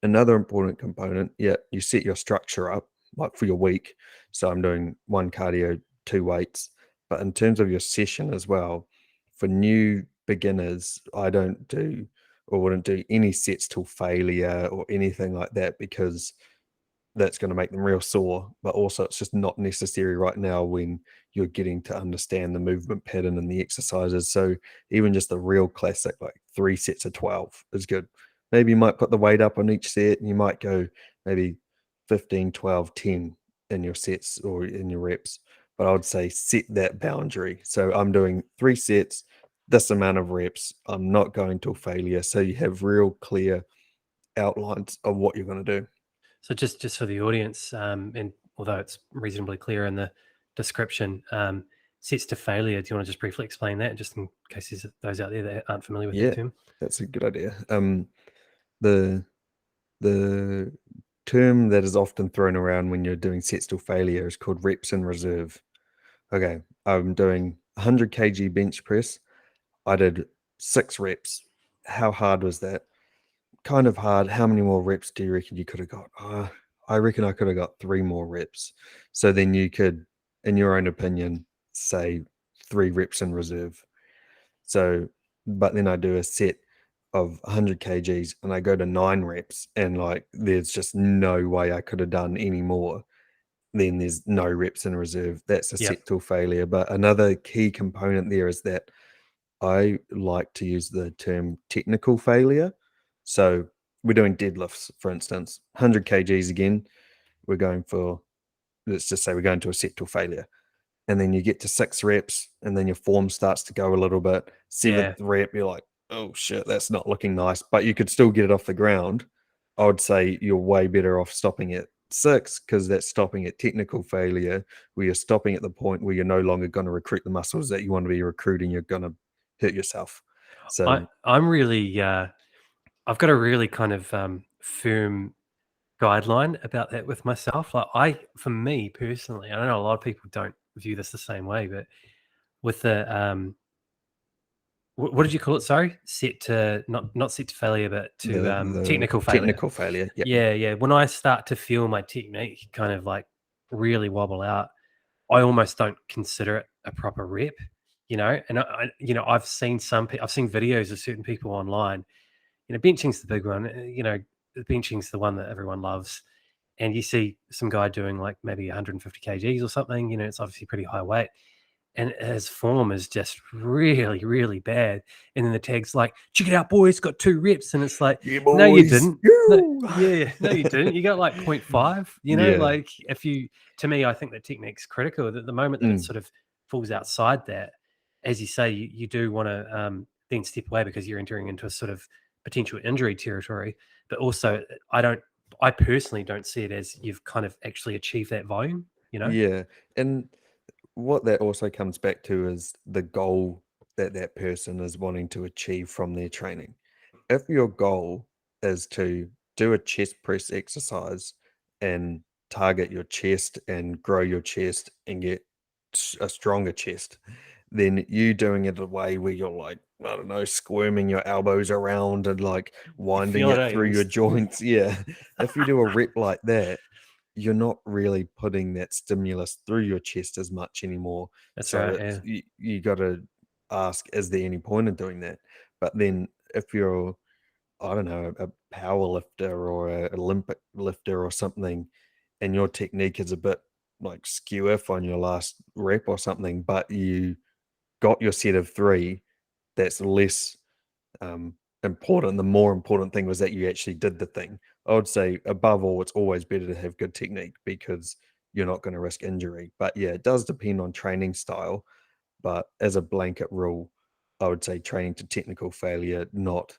another important component, yeah, you set your structure up like for your week. So I'm doing one cardio, two weights. But in terms of your session as well, for new beginners, I don't do or wouldn't do any sets till failure or anything like that, because that's going to make them real sore. But also, it's just not necessary right now when you're getting to understand the movement pattern and the exercises. So even just a real classic, like 3 sets of 12 is good. Maybe you might put the weight up on each set, and you might go maybe 15, 12, 10 in your sets or in your reps. But I would say set that boundary. So I'm doing 3 sets, this amount of reps. I'm not going to failure. So you have real clear outlines of what you're going to do. So just for the audience, and although it's reasonably clear in the description, sets to failure. Do you want to just briefly explain that, just in case there's those out there that aren't familiar with that Yeah, term? that's a good idea. The the term that is often thrown around when you're doing sets to failure is called reps in reserve. Okay, I'm doing 100 kg bench press. I did 6 reps. How hard was that? Kind of hard. How many more reps do you reckon you could have got? I reckon I could have got 3 more reps. So then you could, in your own opinion, say 3 reps in reserve. So, but then I do a set of 100 kgs and I go to 9 reps, and like there's just no way I could have done any more. Then there's no reps in reserve. That's a Yep. set till failure. But another key component there is that I like to use the term technical failure. So we're doing deadlifts, for instance, 100 kgs again. We're going for, let's just say we're going to a set till failure, and then you get to 6 reps, and then your form starts to go a little bit. Yeah. 7th rep, you're like, oh shit, that's not looking nice, but you could still get it off the ground. I would say you're way better off stopping at 6, because that's stopping at technical failure, where you're stopping at the point where you're no longer going to recruit the muscles that you want to be recruiting. You're going to hurt yourself. So I'm really, I've got a really kind of firm guideline about that with myself. Like for me personally, I know a lot of people don't view this the same way, but with the what did you call it? Sorry, set to not set to failure, but to The technical failure. technical failure. Yep. Yeah. When I start to feel my technique kind of like really wobble out, I almost don't consider it a proper rep. And I've seen I've seen videos of certain people online. Benching's the big one. Benching's the one that everyone loves. And you see some guy doing like maybe 150 kgs or something. It's obviously pretty high weight, and his form is just really, really bad. And then the tag's like, "Check it out, boys! Got 2 reps," and it's like, Yeah, "No, you boys. didn't. No, yeah, no, you didn't. You got like 0.5. Yeah. Like to me, I think that technique's critical. That the moment that it sort of falls outside that, as you say, you do want to then step away because you're entering into a sort of potential injury territory. But also, I personally don't see it as you've kind of actually achieved that volume. Yeah. And what that also comes back to is the goal that that person is wanting to achieve from their training. If your goal is to do a chest press exercise and target your chest and grow your chest and get a stronger chest, then you doing it a way where you're like, I don't know, squirming your elbows around and like winding Feel it, it eh? through your joints. Yeah. If you do a rep like that, you're not really putting that stimulus through your chest as much anymore. That's So right. it's, Yeah. you got to ask, is there any point in doing that? But then if you're, I don't know, a power lifter or a Olympic lifter or something, and your technique is a bit like skew off on your last rep or something, but you got your set of 3, that's less important. The more important thing was that you actually did the thing. I would say above all, it's always better to have good technique because you're not going to risk injury. But yeah, it does depend on training style. But as a blanket rule, I would say training to technical failure, not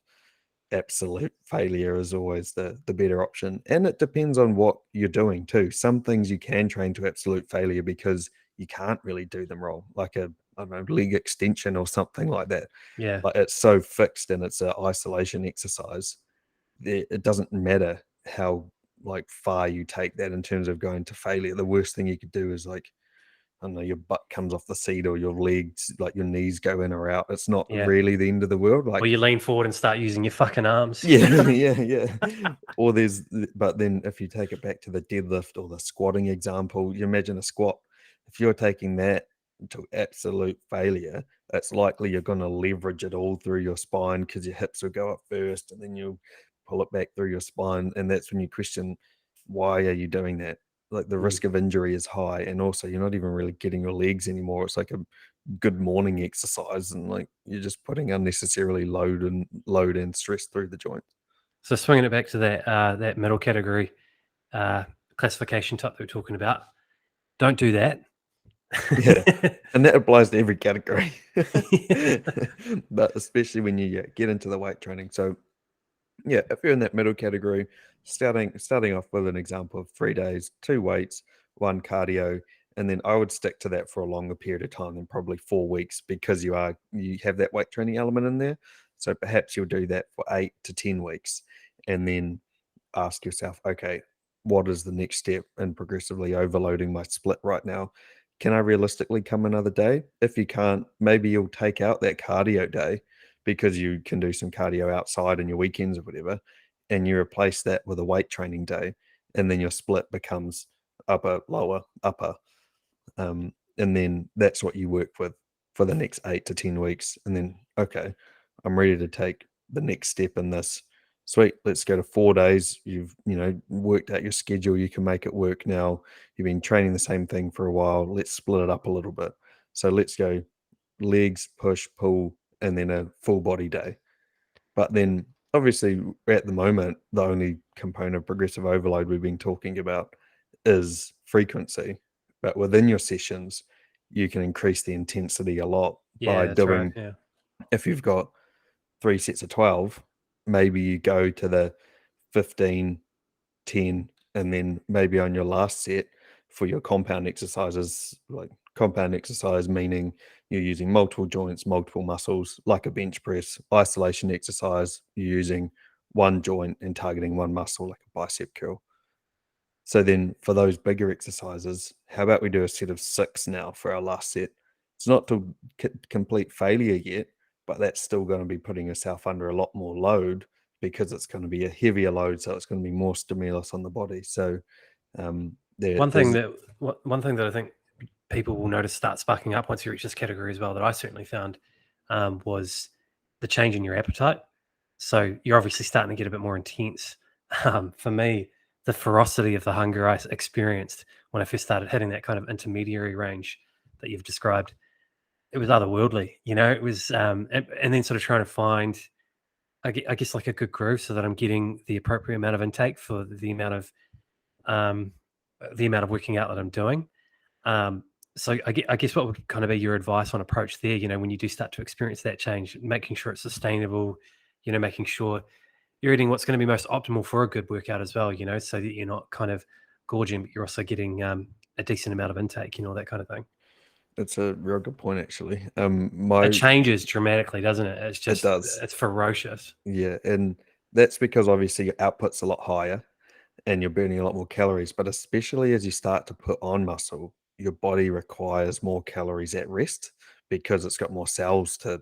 absolute failure, is always the better option. And it depends on what you're doing too. Some things you can train to absolute failure because you can't really do them wrong, like a, I don't know, leg extension or something like that. Yeah. Like it's so fixed and it's an isolation exercise. It doesn't matter how like far you take that in terms of going to failure. The worst thing you could do is like, I don't know, your butt comes off the seat or your legs, like your knees go in or out. It's not Yeah. really the end of the world. Or Like, you lean forward and start using your fucking arms. yeah, yeah. Or but then if you take it back to the deadlift or the squatting example, you imagine a squat. If you're taking that to absolute failure, it's likely you're going to leverage it all through your spine because your hips will go up first and then you'll pull it back through your spine. And that's when you question, why are you doing that? Like the Mm. risk of injury is high. And also, you're not even really getting your legs anymore. It's like a good morning exercise and like you're just putting unnecessarily load and stress through the joints. So swinging it back to that middle category classification type that we're talking about, don't do that. Yeah, and that applies to every category. Yeah. But especially when you get into the weight training. So yeah, if you're in that middle category, starting off with an example of 3 days, 2 weights, 1 cardio, and then I would stick to that for a longer period of time than probably 4 weeks because you have that weight training element in there. So perhaps you'll do that for 8 to 10 weeks and then ask yourself, okay, what is the next step in progressively overloading my split right now? Can I realistically come another day? If you can't, maybe you'll take out that cardio day because you can do some cardio outside in your weekends or whatever, and you replace that with a weight training day, and then your split becomes upper, lower, upper. And then that's what you work with for the next 8 to 10 weeks. And then, okay, I'm ready to take the next step in this. Sweet, let's go to 4 days. You've, worked out your schedule. You can make it work now. You've been training the same thing for a while. Let's split it up a little bit. So let's go legs, push, pull, and then a full body day. But then obviously at the moment, the only component of progressive overload we've been talking about is frequency. But within your sessions, you can increase the intensity a lot by Yeah, that's right. doing, Yeah. if you've got 3 sets of 12, maybe you go to the 15, 10, and then maybe on your last set for your compound exercises, like compound exercise, meaning you're using multiple joints, multiple muscles, like a bench press. Isolation exercise, you're using one joint and targeting one muscle, like a bicep curl. So then for those bigger exercises, how about we do a set of 6 now for our last set? It's not to complete failure yet, but that's still going to be putting yourself under a lot more load because it's going to be a heavier load. So it's going to be more stimulus on the body. So One thing there's that one thing that I think people will notice start sparking up once you reach this category as well, that I certainly found, was the change in your appetite. So you're obviously starting to get a bit more intense. For me, the ferocity of the hunger I experienced when I first started hitting that kind of intermediary range that you've described, it was otherworldly. It was, and then sort of trying to find, I guess, like a good groove so that I'm getting the appropriate amount of intake for um, the amount of working out that I'm doing. Um, so I guess what would kind of be your advice on approach there? When you do start to experience that change, making sure it's sustainable, making sure you're eating what's going to be most optimal for a good workout as well, so that you're not kind of gorging, but you're also getting a decent amount of intake, that kind of thing. It's a real good point, actually. It changes dramatically, doesn't it? It does, It's ferocious. yeah, and that's because obviously your output's a lot higher and you're burning a lot more calories. But especially as you start to put on muscle, your body requires more calories at rest because it's got more cells to,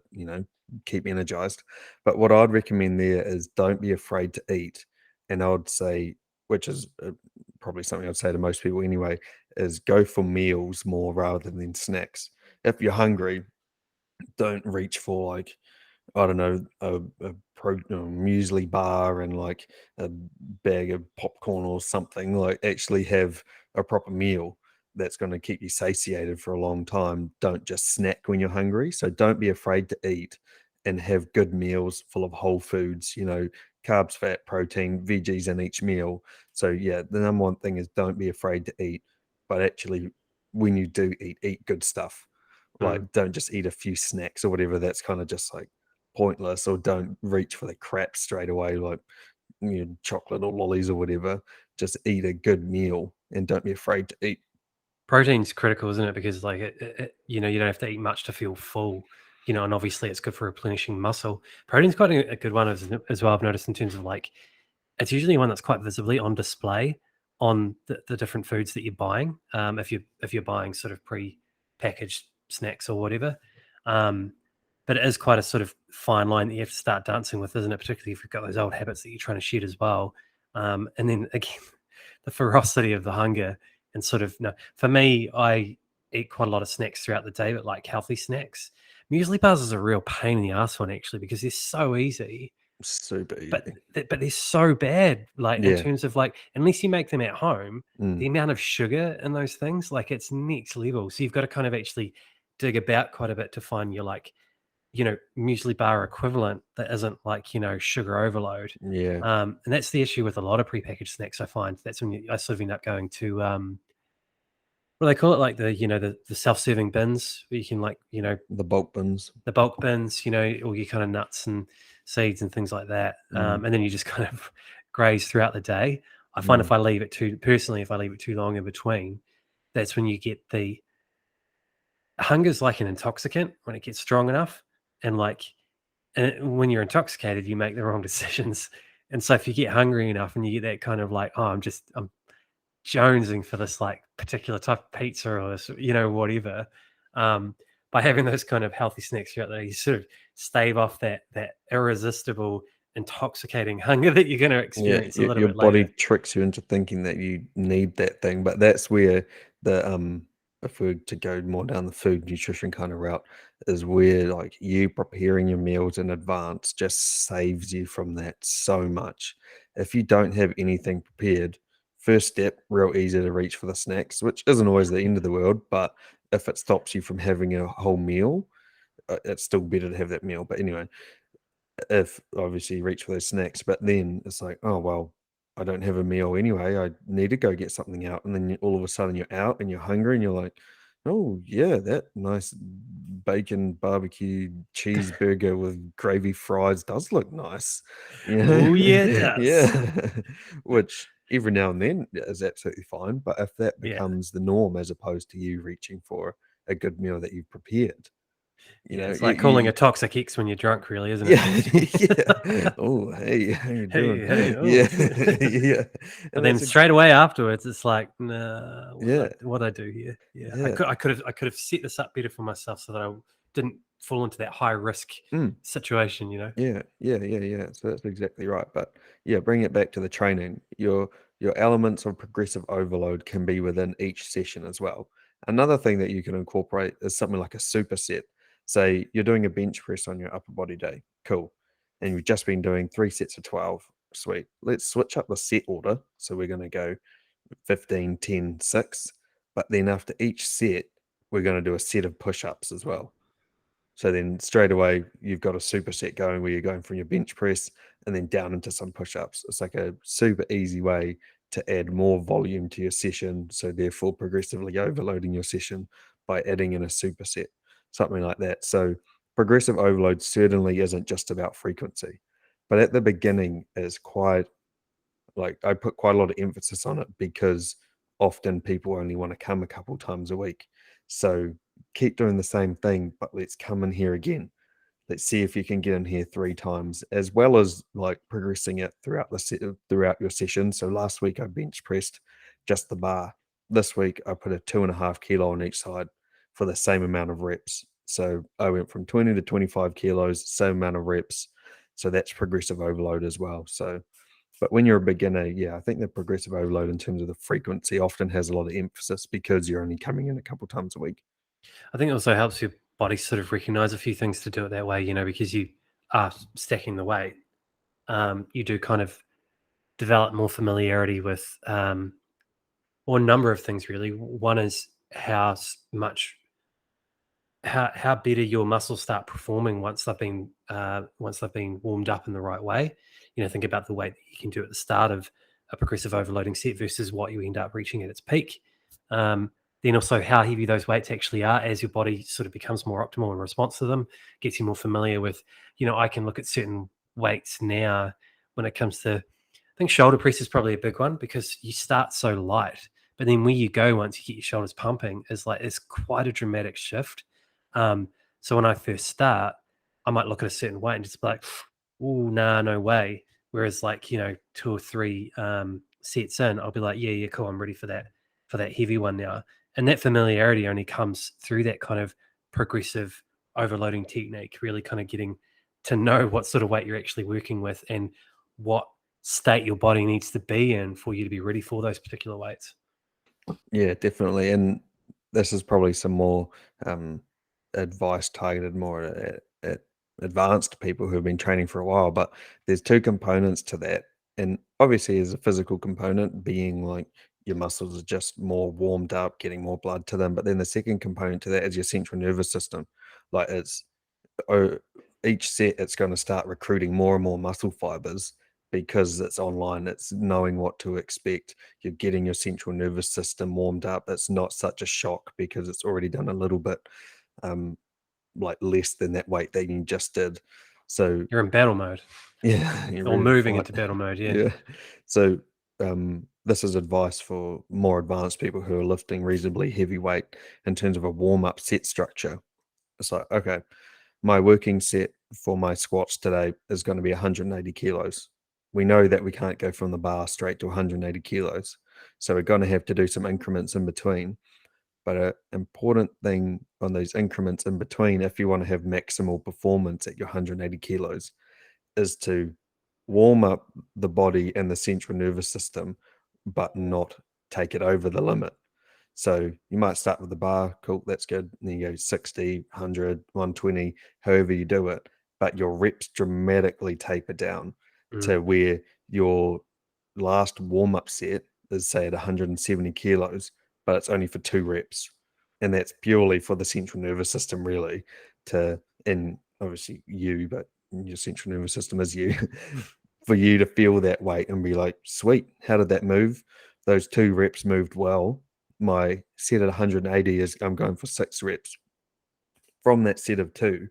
keep energized. But what I'd recommend there is don't be afraid to eat. And I would say, which is probably something I'd say to most people anyway, is go for meals more rather than snacks. If you're hungry, don't reach for like I don't know, muesli bar and like a bag of popcorn or something. Like, actually have a proper meal that's going to keep you satiated for a long time. Don't just snack when you're hungry. So don't be afraid to eat and have good meals full of whole foods, carbs, fat, protein, veggies in each meal. So yeah, the number one thing is don't be afraid to eat, but actually when you do eat, eat good stuff. Mm. Like, don't just eat a few snacks or whatever. That's kind of just like pointless, or don't reach for the crap straight away, like chocolate or lollies or whatever. Just eat a good meal and don't be afraid to eat. Protein's critical, isn't it? Because like you don't have to eat much to feel full, and obviously it's good for replenishing muscle. Protein's quite a good one as well. I've noticed in terms of like it's usually one that's quite visibly on display on the different foods that you're buying. If you're buying sort of pre-packaged snacks or whatever, um, but it is quite a sort of fine line that you have to start dancing with, isn't it? Particularly if you've got those old habits that you're trying to shed as well. And then again, the ferocity of the hunger and sort of no. For me, I eat quite a lot of snacks throughout the day, but like healthy snacks. Muesli bars is a real pain in the ass one actually because they're so easy Super but easy. but they're so bad, like, in Yeah. terms of, like, unless you make them at home, Mm. the amount of sugar in those things, like, it's next level. So you've gotta kind of actually dig about quite a bit to find your, like, muesli bar equivalent that isn't, like, sugar overload. Yeah. And that's the issue with a lot of prepackaged snacks, I find. That's when I sort of end up going to, what do they call it? Like, the self-serving bins where you can, like, The bulk bins. the bulk bins, all your kind of nuts and seeds and things like that. Mm. And then you just kind of graze throughout the day. I find Mm. if I leave it too long in between, that's when you get the hunger's like an intoxicant when it gets strong enough. And like, and when you're intoxicated, you make the wrong decisions. And so if you get hungry enough and you get that kind of like, oh, I'm jonesing for this like particular type of pizza or this, whatever. Um, by having those kind of healthy snacks throughout the day, you sort of stave off that irresistible, intoxicating hunger that you're going to Yeah, experience a little your bit body later. tricks you into thinking that you need that thing, but that's where the if we're to go more down the food nutrition kind of route, is where like you preparing your meals in advance just saves you from that so much. If you don't have anything prepared, first step, real easy to reach for the snacks, which isn't always the end of the world, but if it stops you from having a whole meal, it's still better to have that meal. But anyway, if obviously you reach for those snacks, but then it's like, oh well, I don't have a meal anyway. I need to go get something out, and then all of a sudden you're out and you're hungry, and you're like, oh yeah, that nice bacon barbecue cheeseburger with gravy fries does look nice, you know? Oh yeah, it does. Yeah, which every now and then is absolutely fine, but if that Yeah. becomes the norm as opposed to you reaching for a good meal that you've prepared, You Yeah, know, it's like calling a toxic ex when you're drunk, really, isn't it? yeah, yeah. Oh, hey, how you doing? Hey, hey, Yeah, oh. yeah. But And then that's straight away afterwards, it's like, nah, yeah, what I do here? Yeah, yeah. I could have set this up better for myself so that I didn't fall into that high risk Mm. situation. You know. Yeah. So that's exactly right. But yeah, bring it back to the training. Your elements of progressive overload can be within each session as well. Another thing that you can incorporate is something like a superset. Say you're doing a bench press on your upper body day. Cool. And you've just been doing 3 sets of 12. Sweet. Let's switch up the set order. So we're going to go 15, 10, 6. But then after each set, we're going to do a set of push-ups as well. So then straight away, you've got a superset going where you're going from your bench press and then down into some push ups. It's like a super easy way to add more volume to your session. So therefore, progressively overloading your session by adding in a superset, something like that. So progressive overload certainly isn't just about frequency, but at the beginning is quite like I put quite a lot of emphasis on it because often people only want to come a couple times a week. So keep doing the same thing, but let's come in here again. Let's see if you can get in here 3 times, as well as like progressing it throughout throughout your session. So last week I bench pressed just the bar. This week I put a 2.5 kilo on each side for the same amount of reps. So I went from 20 to 25 kilos, same amount of reps. So that's progressive overload as well. So but when you're a beginner, yeah, I think the progressive overload in terms of the frequency often has a lot of emphasis because you're only coming in a couple times a week. I think it also helps your body sort of recognize a few things to do it that way. You know, because you are stacking the weight. You do kind of develop more familiarity with or a number of things really. One is much how better your muscles start performing once they've been warmed up in the right way. You know, think about the weight that you can do at the start of a progressive overloading set versus what you end up reaching at its peak. Um, then also how heavy those weights actually are as your body sort of becomes more optimal in response to them, gets you more familiar with, you know, I can look at certain weights now when it comes to, I think shoulder press is probably a big one because you start so light, but then where you go once you get your shoulders pumping is like, it's quite a dramatic shift. So when I first start, I might look at a certain weight and just be like, "Oh, nah, no way." Whereas, like, you know, 2 or 3 sets in, I'll be like, "Yeah, cool, I'm ready for that heavy one now." And that familiarity only comes through that kind of progressive overloading technique, really kind of getting to know what sort of weight you're actually working with and what state your body needs to be in for you to be ready for those particular weights. Yeah, definitely. And this is probably some more um, advice targeted more at advanced people who have been training for a while. But there's 2 components to that. And obviously, there's a physical component being like your muscles are just more warmed up, getting more blood to them. But then the second component to that is your central nervous system. Like oh, each set, it's going to start recruiting more and more muscle fibers because it's online. It's knowing what to expect. You're getting your central nervous system warmed up. It's not such a shock because it's already done a little bit um, like less than that weight that you just did. So You're in battle mode yeah, you're or ready to moving fight. into battle mode. Yeah. Yeah. So this is advice for more advanced people who are lifting reasonably heavy weight in terms of a warm up set structure. It's like, okay, my working set for my squats today is going to be 180 kilos. We know that we can't go from the bar straight to 180 kilos. So we're going to have to do some increments in between. But an important thing on those increments in between, if you want to have maximal performance at your 180 kilos, is to warm up the body and the central nervous system, but not take it over the limit. So you might start with the bar, cool, that's good. And then you go 60, 100, 120, however you do it. But your reps dramatically taper down Mm. to where your last warm up set is, say, at 170 kilos, but it's only for 2 reps. And that's purely for the central nervous system, really, and obviously you, but your central nervous system is you, for you to feel that weight and be like, sweet, how did that move? Those 2 reps moved well. My set at 180 is I'm going for 6 reps. From that set of 2,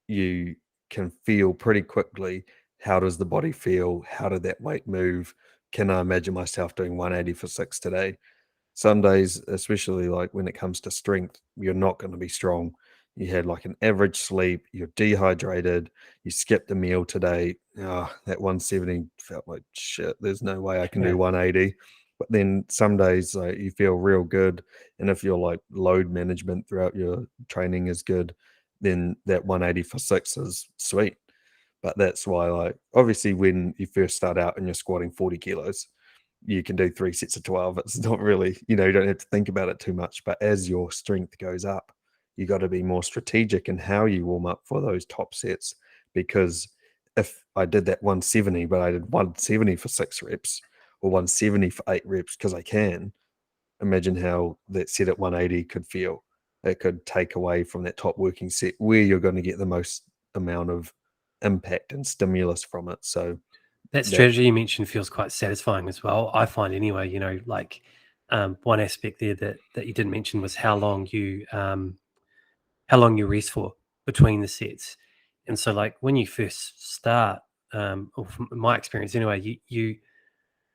you can feel pretty quickly how does the body feel? How did that weight move? Can I imagine myself doing 180 for 6 today? Some days, especially like when it comes to strength, you're not going to be strong. you had like an average sleep, you're dehydrated, you skipped a meal today. Oh, that 170 felt like shit. There's no way I can do 180. But then some days like you feel real good. And if your like load management throughout your training is good, then that 180 for 6 is sweet. But that's why, like, obviously, when you first start out and you're squatting 40 kilos, you can do 3 sets of 12. It's not really, you don't have to think about it too much. But as your strength goes up, you got to be more strategic in how you warm up for those top sets. Because if I did that 170, but I did 170 for 6 reps or 170 for 8 reps because I can, imagine how that set at 180 could feel. It could take away from that top working set where you're going to get the most amount of impact and stimulus from it. So That that, strategy you mentioned feels quite satisfying as well. I find anyway, like one aspect there that you didn't mention was how long you rest for between the sets. And so like when you first start, or from my experience anyway, you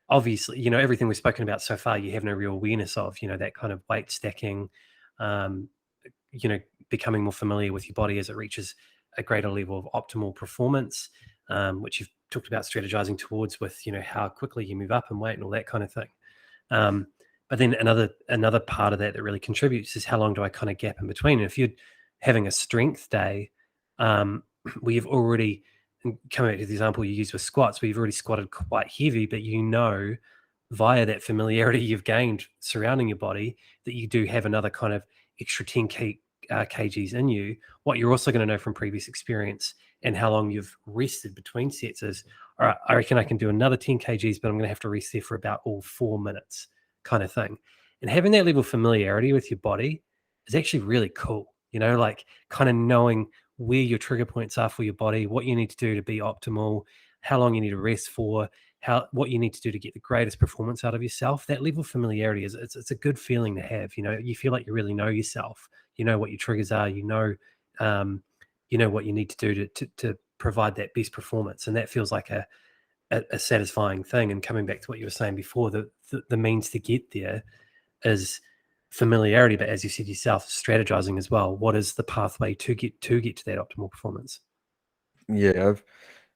obviously, everything we've spoken about so far, you have no real awareness of, that kind of weight stacking, um, you know, becoming more familiar with your body as it reaches a greater level of optimal performance, which you've talked about strategizing towards with, how quickly you move up in weight and all that kind of thing. Um, but then another part of that that really contributes is how long do I kind of gap in between? And if you're having a strength day, where you've already, coming back to the example you used with squats, where you've already squatted quite heavy, but via that familiarity you've gained surrounding your body that you do have another kind of extra 10 kgs in you. What you're also going to know from previous experience and how long you've rested between sets is, all right, I reckon I can do another 10 kgs, but I'm going to have to rest there for about all 4 minutes kind of thing. And having that level of familiarity with your body is actually really cool, like kind of knowing where your trigger points are for your body, what you need to do to be optimal, how long you need to rest for, what you need to do to get the greatest performance out of yourself. That level of familiarity it's a good feeling to have. You feel like you really know yourself. You know what your triggers are. What you need to do to provide that best performance, and that feels like a satisfying thing. And coming back to what you were saying before, the means to get there is familiarity, but as you said yourself, strategizing as well. What is the pathway to get to that optimal performance? yeah, I've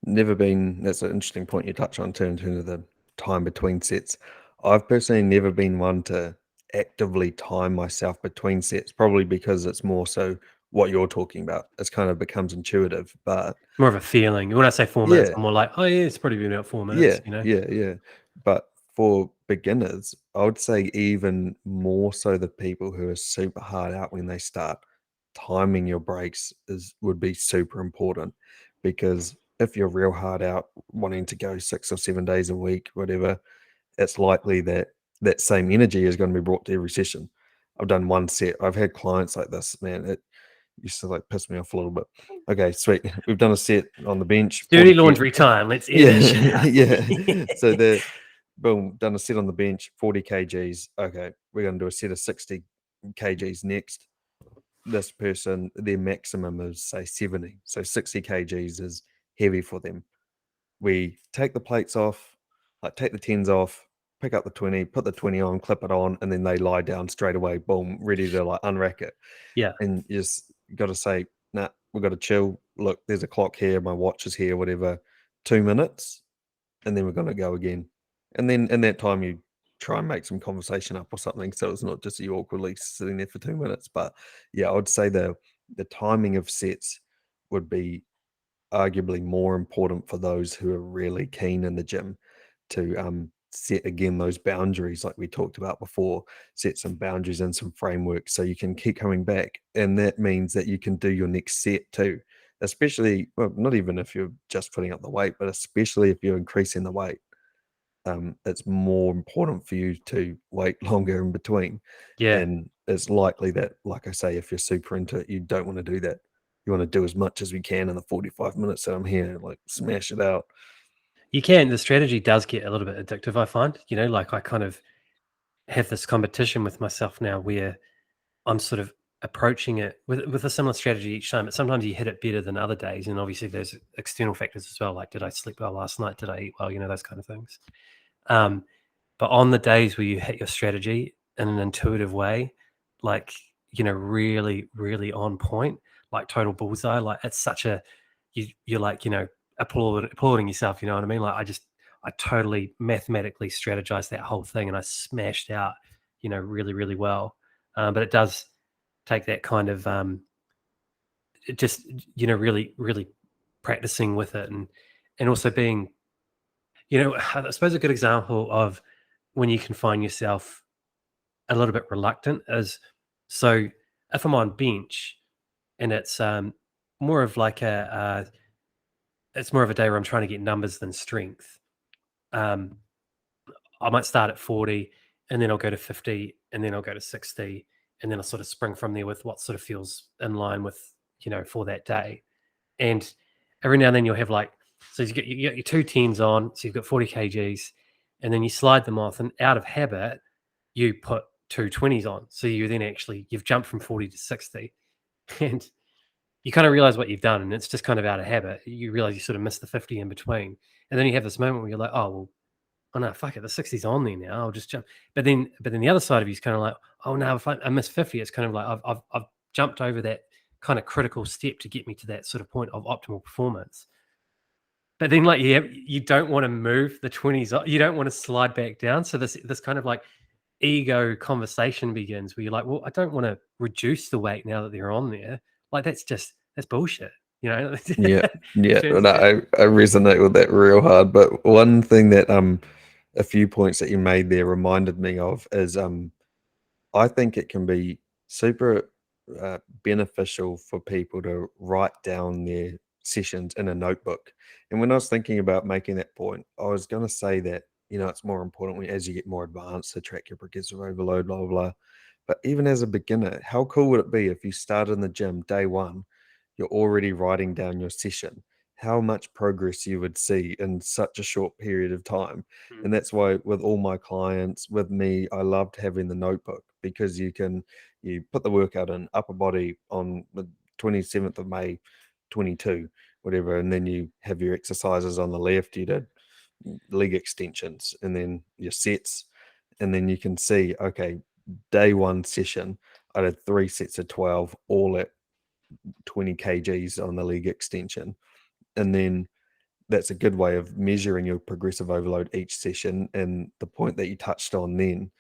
never been, that's an interesting point you touch on too, in terms of the time between sets. I've personally never been one to actively time myself between sets, probably because it's more so what you're talking about. It's kind of becomes intuitive, but More of a feeling. When I say 4 minutes, yeah, I'm more like, oh yeah, it's probably been about 4 minutes. yeah, yeah, yeah. But for beginners, I would say even more so the people who are super hard out when they start, timing your breaks would be super important, because if you're real hard out wanting to go 6 or 7 days a week, whatever, it's likely that that same energy is going to be brought to every session. I've done one set. I've had clients like this, man. It used to like piss me off a little bit. Okay, sweet. We've done a set on the bench, Dirty 40 kilo. laundry time. Let's air that Yeah, shit out. yeah. So the boom, done a set on the bench, 40 kgs. Okay, we're going to do a set of 60 kgs next. This person, their maximum is say 70. So 60 kgs is heavy for them. We take the plates off, like take the 10s off, pick up the 20, put the 20 on, clip it on, and then they lie down straight away, boom, ready to like unrack it. Yeah. And you just got to say, nah, we've got to chill. Look, there's a clock here, my watch is here, whatever. 2 minutes, and then we're going to go again. And then in that time, you try and make some conversation up or something, so it's not just you awkwardly sitting there for 2 minutes. But yeah, I would say the timing of sets would be arguably more important for those who are really keen in the gym to set again those boundaries like we talked about before, set some boundaries and some frameworks so you can keep coming back. And that means that you can do your next set too, especially, well, not even if you're just putting up the weight, but especially if you're increasing the weight. It's more important for you to wait longer in between. Yeah. And it's likely that, like I say, if you're super into it, you don't want to do that. You want to do as much as we can in the 45 minutes that I'm here, like smash it out. You can. The strategy does get a little bit addictive, I find. Like I kind of have this competition with myself now where I'm sort of approaching it with a similar strategy each time. But sometimes you hit it better than other days. And obviously there's external factors as well. Like, did I sleep well last night? Did I eat well? Those kind of things. Um, but on the days where you hit your strategy in an intuitive way, like, really, really on point, like total bullseye. Like it's such a you're like, applauding yourself. You know what I mean? Like I totally mathematically strategized that whole thing and I smashed out, really, really well. But it does take that kind of just, really, really practicing with it, and also being, I suppose a good example of when you can find yourself a little bit reluctant is, so if I'm on bench and it's more of like it's more of a day where I'm trying to get numbers than strength. Um, I might start at 40 and then I'll go to 50 and then I'll go to 60 and then I'll sort of spring from there with what sort of feels in line with, for that day. And every now and then you'll have like, so you get your two tens on, so you've got 40 kgs, and then you slide them off, and out of habit, you put two 20s on. So you've jumped from 40 to 60. And you kind of realize what you've done, and it's just kind of out of habit. You realize you sort of missed the 50 in between. And then you have this moment where you're like, oh, well, oh no, fuck it, the 60's on there now. I'll just jump. But then the other side of you is kind of like, oh no, if I miss 50, it's kind of like I've jumped over that kind of critical step to get me to that sort of point of optimal performance. But then like you don't want to move the 20s, you don't want to slide back down. So this kind of like ego conversation begins where you're like, well, I don't want to reduce the weight now that they're on there. Like that's bullshit, Yeah, in yeah. terms And of that. I resonate with that real hard. But one thing that a few points that you made there reminded me of is I think it can be super beneficial for people to write down their sessions in a notebook. And when I was thinking about making that point, I was going to say that, it's more important as you get more advanced to track your progressive overload, blah, blah, blah. But even as a beginner, how cool would it be if you started in the gym day one, you're already writing down your session? How much progress you would see in such a short period of time. And Mm. that's why with all my clients, with me, I loved having the notebook because you put the workout in upper body on the 27th of May, 22, whatever, and then you have your exercises on the left. You did leg extensions and then your sets, and then you can see, okay, day one session, I did 3 sets of 12, all at 20 kgs on the leg extension. And then that's a good way of measuring your progressive overload each session. And the point that you touched on then,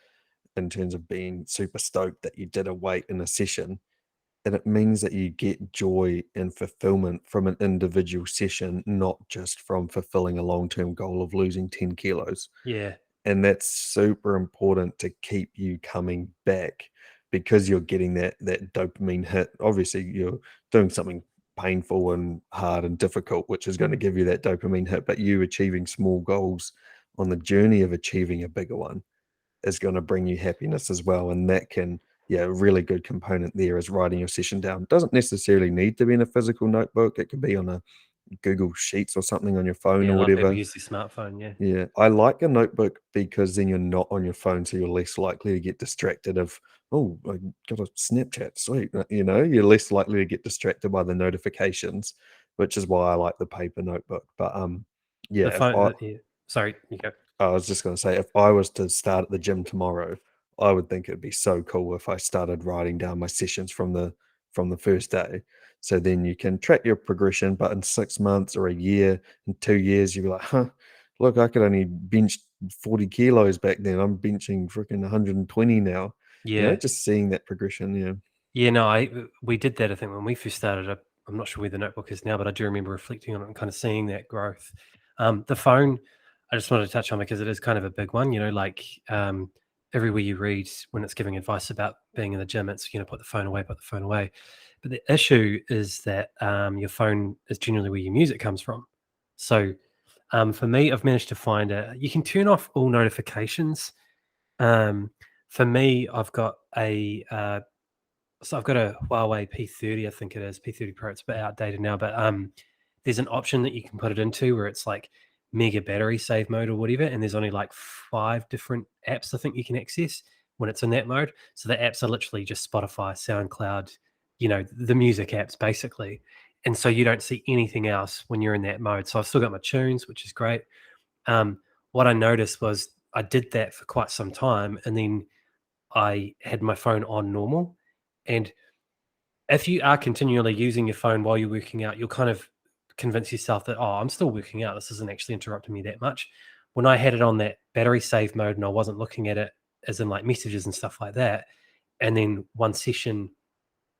in terms of being super stoked that you did a weight in a session, and it means that you get joy and fulfillment from an individual session, not just from fulfilling a long-term goal of losing 10 kilos. Yeah. And that's super important to keep you coming back because you're getting that dopamine hit. Obviously, you're doing something painful and hard and difficult, which is going to give you that dopamine hit, but you achieving small goals on the journey of achieving a bigger one is going to bring you happiness as well. And that can, yeah, a really good component there is writing your session down. Doesn't necessarily need to be in a physical notebook. It could be on a Google Sheets or something on your phone Yeah, or a lot of people whatever. use their smartphone, yeah. Yeah, I like a notebook because then you're not on your phone, so you're less likely to get distracted of, oh, I got a Snapchat, sweet. You're less likely to get distracted by the notifications, which is why I like the paper notebook. But The yeah, if phone I yeah. Sorry, you go. I was just going to say, if I was to start at the gym tomorrow, I would think it'd be so cool if I started writing down my sessions from the first day. So then you can track your progression, but in 6 months or a year, in 2 years, you'll be like, huh, look, I could only bench 40 kilos back then. I'm benching freaking 120 now. Yeah. Just seeing that progression. Yeah. Yeah, no, we did that, I think, when we first started. I'm not sure where the notebook is now, but I do remember reflecting on it and kind of seeing that growth. The phone, I just wanted to touch on because it is kind of a big one. Like everywhere you read when it's giving advice about being in the gym, it's put the phone away, put the phone away. But the issue is that your phone is generally where your music comes from. So for me, I've managed to find you can turn off all notifications. Um, for me, I've got a Huawei P30, I think it is P30 Pro. It's a bit outdated now, but there's an option that you can put it into where it's like mega battery save mode or whatever, and there's only like 5 different apps I think you can access when it's in that mode. So the apps are literally just Spotify, SoundCloud, the music apps basically, and so you don't see anything else when you're in that mode. So I've still got my tunes, which is great. What I noticed was I did that for quite some time, and then I had my phone on normal, and if you are continually using your phone while you're working out, you'll kind of convince yourself that, oh, I'm still working out. This isn't actually interrupting me that much. When I had it on that battery save mode and I wasn't looking at it as in like messages and stuff like that, and then one session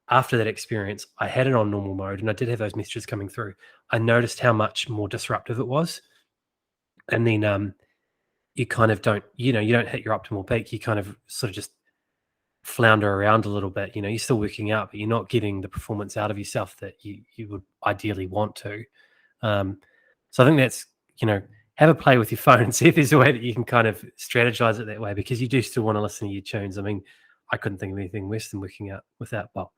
after that experience, I had it on normal mode and I did have those messages coming through. I noticed how much more disruptive it was. And then you kind of don't, you don't hit your optimal peak. You kind of sort of just flounder around a little bit. You're still working out, but you're not getting the performance out of yourself that you would ideally want to. So I think that's, have a play with your phone and see if there's a way that you can kind of strategize it that way, because you do still want to listen to your tunes. I mean, I couldn't think of anything worse than working out without, well,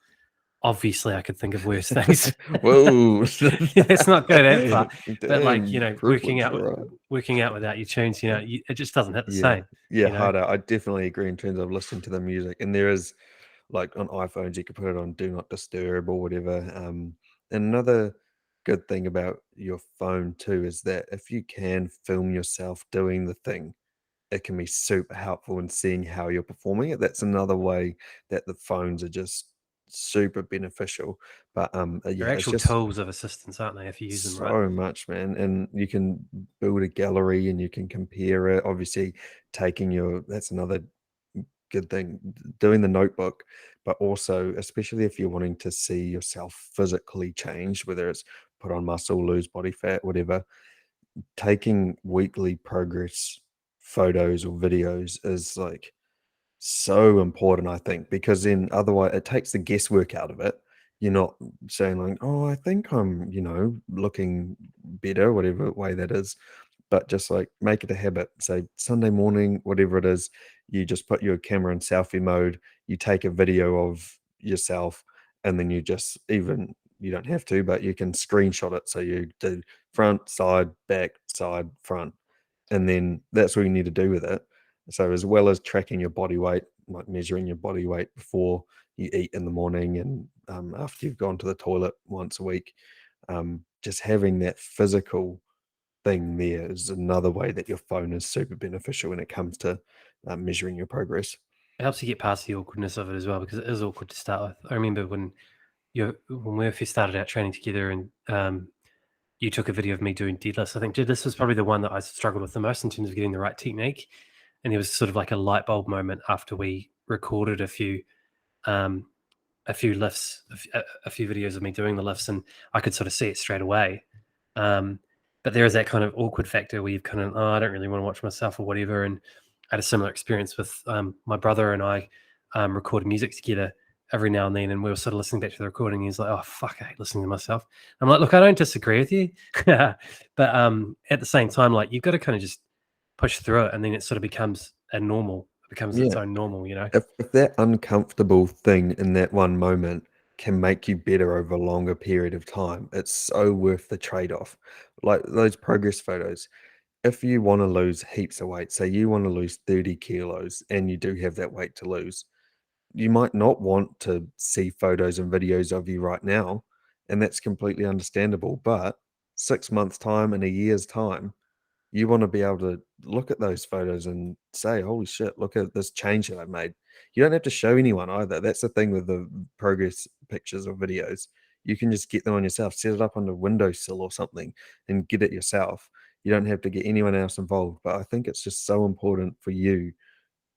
obviously I could think of worse things. Whoa. Let's not go that far. But like, Damn, working privilege, out all right. working out without your tunes, it just doesn't hit the Yeah, same. yeah, you know. harder. I definitely agree in terms of listening to the music, and there is like on iPhones you can put it on do not disturb or whatever. And another good thing about your phone too is that if you can film yourself doing the thing, it can be super helpful in seeing how you're performing it. That's another way that the phones are just super beneficial. But They're yeah, it's actual just tools of assistance, aren't they, if you use them right? so much, man. And you can build a gallery and you can compare it. Obviously, taking your that's another good thing, doing the notebook, but also, especially if you're wanting to see yourself physically change, whether it's put on muscle, lose body fat, whatever, taking weekly progress photos or videos is like so important, I think, because then otherwise it takes the guesswork out of it. You're not saying like, "Oh, I think I'm, looking better," whatever way that is, but just like make it a habit. Say Sunday morning, whatever it is, you just put your camera in selfie mode, you take a video of yourself, and then you just even you don't have to, but you can screenshot it. So you do front, side, back, side, front, and then that's all you need to do with it. So as well as tracking your body weight, like measuring your body weight before you eat in the morning and after you've gone to the toilet once a week, just having that physical thing there is another way that your phone is super beneficial when it comes to measuring your progress. It helps you get past the awkwardness of it as well, because it is awkward to start with. I remember when we first started out training together, and you took a video of me doing deadlifts. I think deadlifts was probably the one that I struggled with the most in terms of getting the right technique. And there was sort of like a light bulb moment after we recorded um, a few lifts, a few videos of me doing the lifts, and I could sort of see it straight away. Um, but there is that kind of awkward factor where you've kind of, oh, I don't really want to watch myself or whatever. And I had a similar experience with my brother and I recorded music together every now and then, and we were sort of listening back to the recording. And he's like, "Oh fuck, I hate listening to myself." I'm like, "Look, I don't disagree with you, but at the same time, like you've got to kind of just push through it, and then it sort of becomes a normal. It becomes its Yeah. own normal. If that uncomfortable thing in that one moment can make you better over a longer period of time, it's so worth the trade-off. Like those progress photos, if you want to lose heaps of weight, say you want to lose 30 kilos and you do have that weight to lose, you might not want to see photos and videos of you right now, and that's completely understandable. But 6 months' time and a year's time, you want to be able to look at those photos and say, "Holy shit, look at this change that I've made." You don't have to show anyone either. That's the thing with the progress pictures or videos. You can just get them on yourself, set it up on the windowsill or something, and get it yourself. You don't have to get anyone else involved. But I think it's just so important for you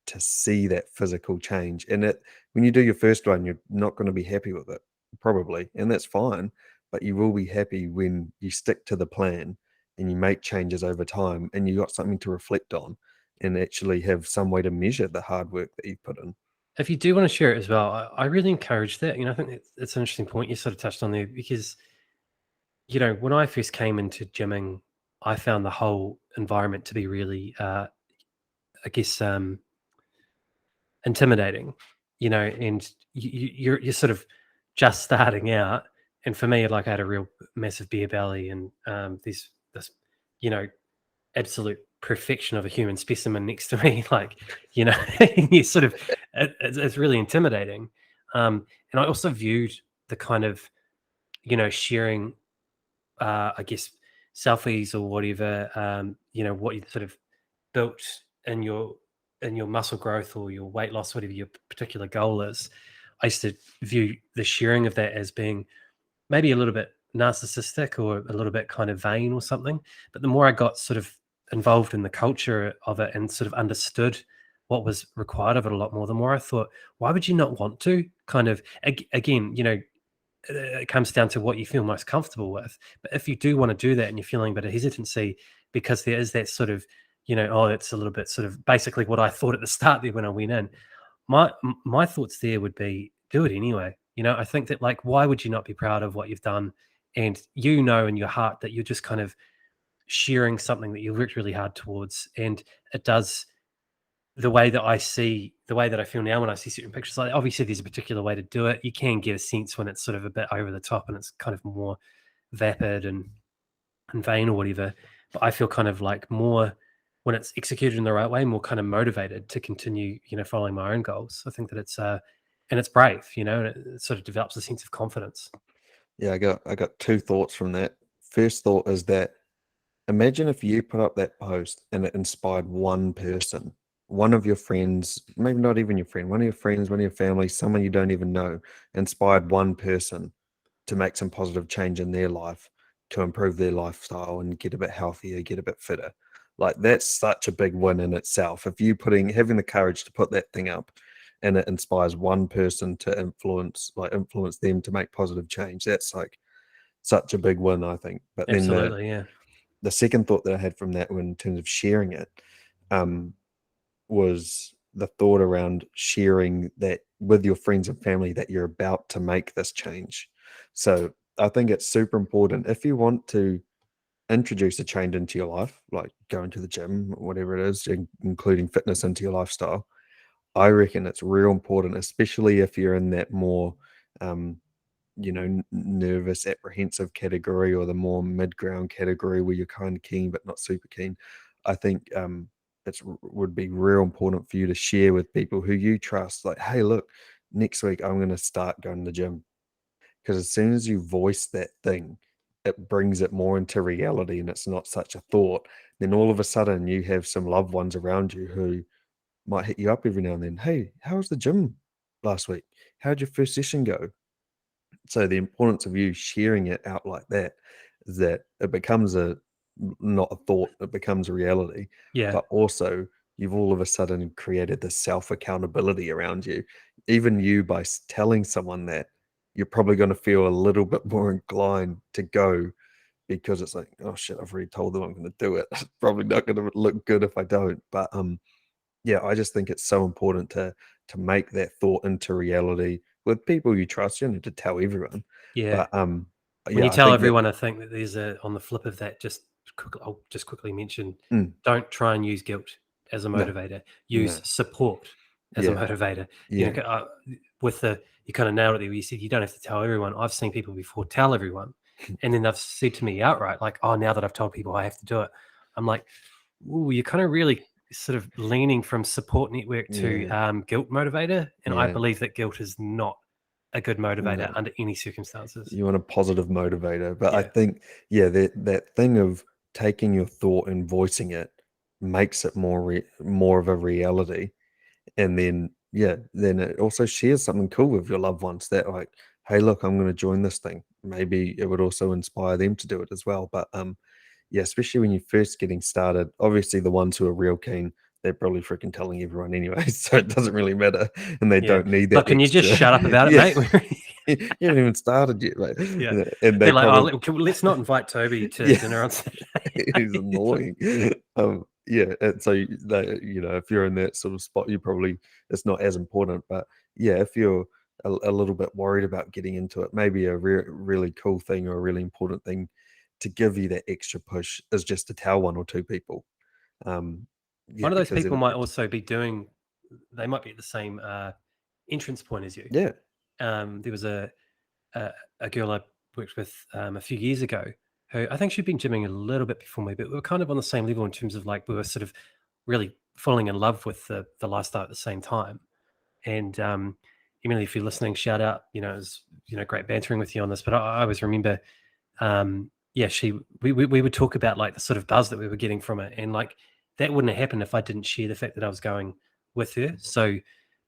to see that physical change. And it when you do your first one, you're not going to be happy with it, probably, and that's fine. But you will be happy when you stick to the plan and you make changes over time and you got something to reflect on and actually have some way to measure the hard work that you've put in. If you do want to share it as well, I really encourage that. I think it's an interesting point you sort of touched on there, because when I first came into gymming, I found the whole environment to be really, I guess, intimidating. And you're sort of just starting out. And for me, like I had a real massive beer belly, and this, you know, absolute perfection of a human specimen next to me, like, and you sort of, it's really intimidating. And I also viewed the kind of, sharing, I guess, selfies or whatever, what you sort of built in your muscle growth or your weight loss, whatever your particular goal is. I used to view the sharing of that as being maybe a little bit narcissistic or a little bit kind of vain or something. But the more I got sort of involved in the culture of it and sort of understood what was required of it a lot more, the more I thought, why would you not want to? Kind of again, it comes down to what you feel most comfortable with. But if you do want to do that and you're feeling a bit of hesitancy because there is that sort of, oh, it's a little bit sort of basically what I thought at the start there when I went in. My thoughts there would be do it anyway. I think that like why would you not be proud of what you've done, and in your heart that you're just kind of sharing something that you worked really hard towards, and it does the way that I feel now when I see certain pictures. Like obviously there's a particular way to do it. You can get a sense when it's sort of a bit over the top and it's kind of more vapid and vain or whatever. But I feel kind of like more when it's executed in the right way, more kind of motivated to continue, following my own goals. I think that it's and it's brave, and it sort of develops a sense of confidence. Yeah, I got two thoughts from that. First thought is that imagine if you put up that post and it inspired one person, one of your friends, maybe not even your friend, one of your friends, one of your family, someone you don't even know, inspired one person to make some positive change in their life, to improve their lifestyle and get a bit healthier, get a bit fitter. Like that's such a big win in itself. If you having the courage to put that thing up and it inspires one person to influence them to make positive change, that's like such a big win, I think. But then Absolutely, yeah. the second thought that I had from that one in terms of sharing it, um, was the thought around sharing that with your friends and family that you're about to make this change. So I think it's super important if you want to introduce a change into your life, like going to the gym, whatever it is, including fitness into your lifestyle. I reckon it's real important, especially if you're in that more, um, nervous, apprehensive category or the more mid-ground category where you're kind of keen but not super keen. I think would be real important for you to share with people who you trust. Like, hey, look, next week I'm going to start going to the gym, because as soon as you voice that thing, it brings it more into reality and it's not such a thought. Then all of a sudden you have some loved ones around you who might hit you up every now and then. Hey, how was the gym last week? How'd your first session go? So the importance of you sharing it out like that is that it becomes not a thought, it becomes a reality. Yeah. But also you've all of a sudden created this self accountability around you. Even you by telling someone that, you're probably going to feel a little bit more inclined to go, because it's like, oh shit, I've already told them I'm going to do it. It's probably not going to look good if I don't. But yeah, I just think it's so important to make that thought into reality with people you trust. You don't need to tell everyone, Yeah. but When yeah, you I tell think that. everyone, I think that there's on the flip of that, I'll just quickly mention, Mm, don't try and use guilt as a no, motivator. Use no, support as a yeah, motivator. yeah, You kind of nailed it there. Where you said you don't have to tell everyone. I've seen people before tell everyone, and then they've said to me outright, like, "Oh, now that I've told people, I have to do it." I'm like, "Ooh, you're kind of really sort of leaning from support network to yeah, guilt motivator," and I yeah. believe that guilt is not a good motivator No, under any circumstances. you want a positive motivator, but I Yeah. think, yeah, that thing of taking your thought and voicing it makes it more of a reality. And then, yeah, then it also shares something cool with your loved ones that, like, hey, look, I'm going to join this thing. Maybe it would also inspire them to do it as well. But yeah, especially when you're first getting started, obviously the ones who are real keen, they're probably freaking telling everyone anyway, so it doesn't really matter, and they Yeah. don't need Look, that can you just extra. shut up about it, Yeah, mate? you haven't even started yet, mate. Yeah. And they They're like, "Oh, probably, let's not invite Toby to yeah, dinner on Saturday." he's It's like, annoying. Yeah, and so if you're in that sort of spot, you probably, it's not as important. But yeah, if you're a little bit worried about getting into it, maybe a really cool thing or a really important thing to give you that extra push is just to tell one or two people. Um, yeah, one of those because people then might it's, also be doing they might be at the same, entrance point as you. yeah, There was a a girl I worked with, a few years ago who I think she'd been gymming a little bit before me, but we were kind of on the same level in terms of, like, we were sort of really falling in love with the lifestyle at the same time. And Emily, if you're listening, shout out. It was great bantering with you on this. But I always remember, yeah, we would talk about like the sort of buzz that we were getting from it, and like that wouldn't have happened if I didn't share the fact that I was going with her. So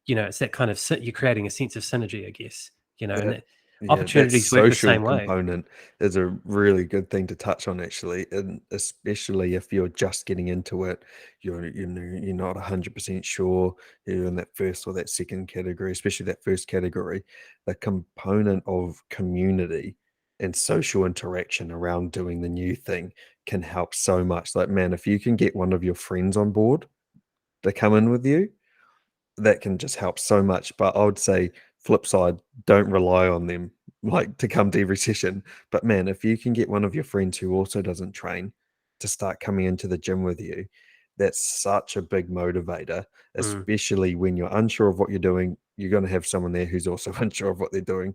it's that kind of you're creating a sense of synergy, I guess, and That that that opportunities work the social same way. component is a really good thing to touch on actually, and especially if you're just getting into it, you're not 100% sure, you're in that first or that second category, especially that first category. The component of community and social interaction around doing the new thing can help so much. Like, man, if you can get one of your friends on board to come in with you, that can just help so much. But I would say flip side, don't rely on them like to come to every session. But man, if you can get one of your friends who also doesn't train to start coming into the gym with you, that's such a big motivator, Mm. especially when you're unsure of what you're doing. You're going to have someone there who's also unsure of what they're doing.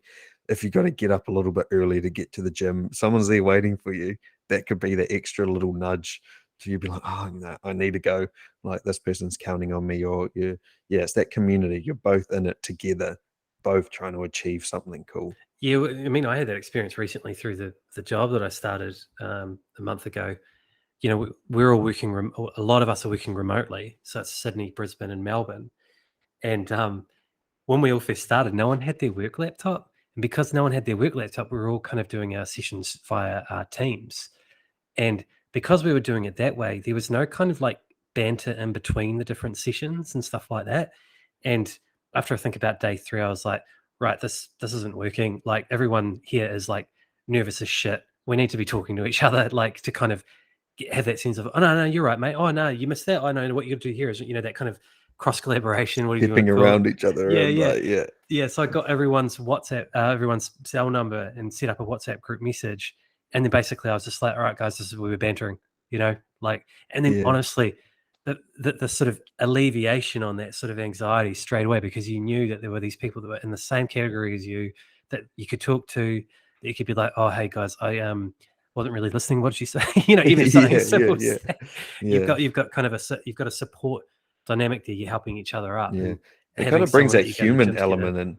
If you've got to get up a little bit early to get to the gym, someone's there waiting for you. That could be the extra little nudge to you be like, oh, no, I need to go. Like, this person's counting on me, or yeah, it's that community. You're both in it together, both trying to achieve something cool. Yeah, I mean, I had that experience recently through the job that I started a month ago. We're all working. A lot of us are working remotely, so it's Sydney, Brisbane, and Melbourne. And when we all first started, no one had their work laptop, and because no one had their work laptop, we were all kind of doing our sessions via our Teams. And because we were doing it that way, there was no kind of like banter in between the different sessions and stuff like that. And after I think about day 3, I was like, right, this isn't working. Like, everyone here is like nervous as shit. We need to be talking to each other, like, to kind of have that sense of, oh no, you're right, mate. Oh no, you missed that. I know what you got to do here is, that kind of cross collaboration. What do you want Stepping to call it? around each other Yeah, and yeah. like, yeah, Yeah, so I got everyone's WhatsApp, everyone's cell number, and set up a WhatsApp group message. And then basically, I was just like, "All right, guys, this is where we're bantering," like. And then yeah, honestly, the sort of alleviation on that sort of anxiety straight away, because you knew that there were these people that were in the same category as you, that you could talk to, that you could be like, "Oh, hey guys, I wasn't really listening. What did you say?" Even something yeah, as yeah, simple as yeah, that. You've yeah, got you've got kind of you've got a support dynamic there. You're helping each other up yeah. and It kind having of brings someone that that you go to the gym together.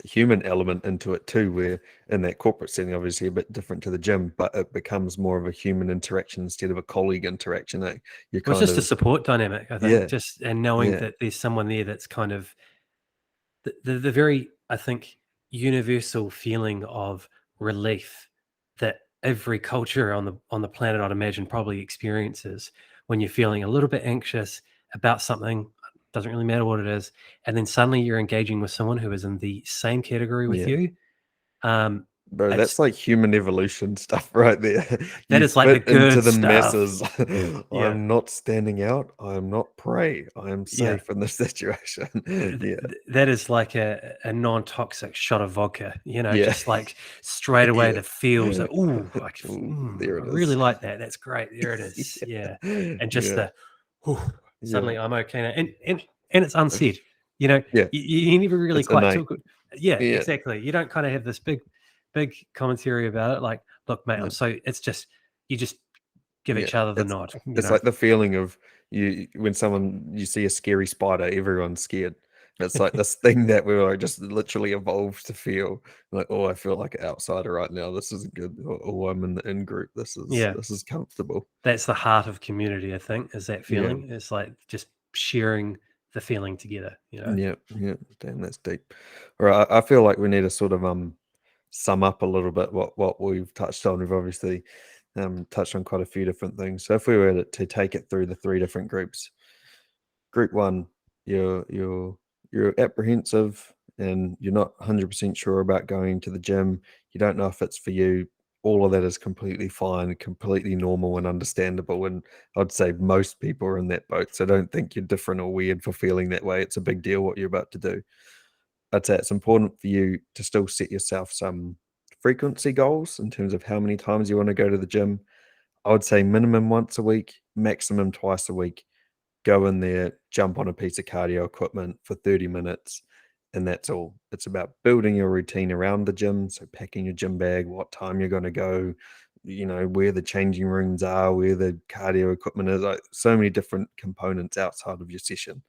human element into it too, where in that corporate setting, obviously a bit different to the gym, but it becomes more of a human interaction instead of a colleague interaction. You Well, it's kind just a of, support dynamic, I think, yeah, just and knowing yeah, that there's someone there that's kind of the very, I think, universal feeling of relief that every culture on the planet, I'd imagine, probably experiences when you're feeling a little bit anxious about something. Doesn't really matter what it is, and then suddenly you're engaging with someone who is in the same category with yeah. you. Um, Bro, that's it's like human evolution stuff right there. that You is like the fit into good the stuff. masses. Yeah, I'm not standing out. I'm not prey. I am yeah. safe in this situation. Yeah, That is like a non-toxic shot of vodka, yeah, just like straight away yeah. the feels that, ooh, Ooh, there I it really is. like that. That's great. There it is. Yeah. Yeah, And just yeah, the, ooh, yeah, suddenly I'm okay now. And it's unsaid. You know, yeah. you never really It's quite innate. talk. Yeah, Yeah, exactly. You don't kind of have this big commentary about it. Like, look, mate, yeah. it's just, you just give Yeah, each other the it's nod, it's like the feeling of when someone you see a scary spider, everyone's scared. It's like this thing that we were just literally evolved to feel like, oh, I feel like an outsider right now. This isn't good. Oh, I'm in the in group. Yeah. This is comfortable. That's the heart of community, I think, is that Yeah, feeling. It's like just sharing the feeling together. yeah, yeah. Damn, that's deep. All right, I feel like we need to sort of sum up a little bit what we've touched on. We've obviously touched on quite a few different things. So if we were to take it through the three different groups, group one, you're apprehensive and you're not 100% sure about going to the gym. You don't know if it's for you. All of that is completely fine, completely normal and understandable. And I'd say most people are in that boat. So don't think you're different or weird for feeling that way. It's a big deal what you're about to do. I'd say it's important for you to still set yourself some frequency goals in terms of how many times you want to go to the gym. I would say minimum once a week, maximum twice a week. Go in there, jump on a piece of cardio equipment for 30 minutes, and that's all. It's about building your routine around the gym. So, packing your gym bag, what time you're going to go, where the changing rooms are, where the cardio equipment is, like so many different components outside of your session.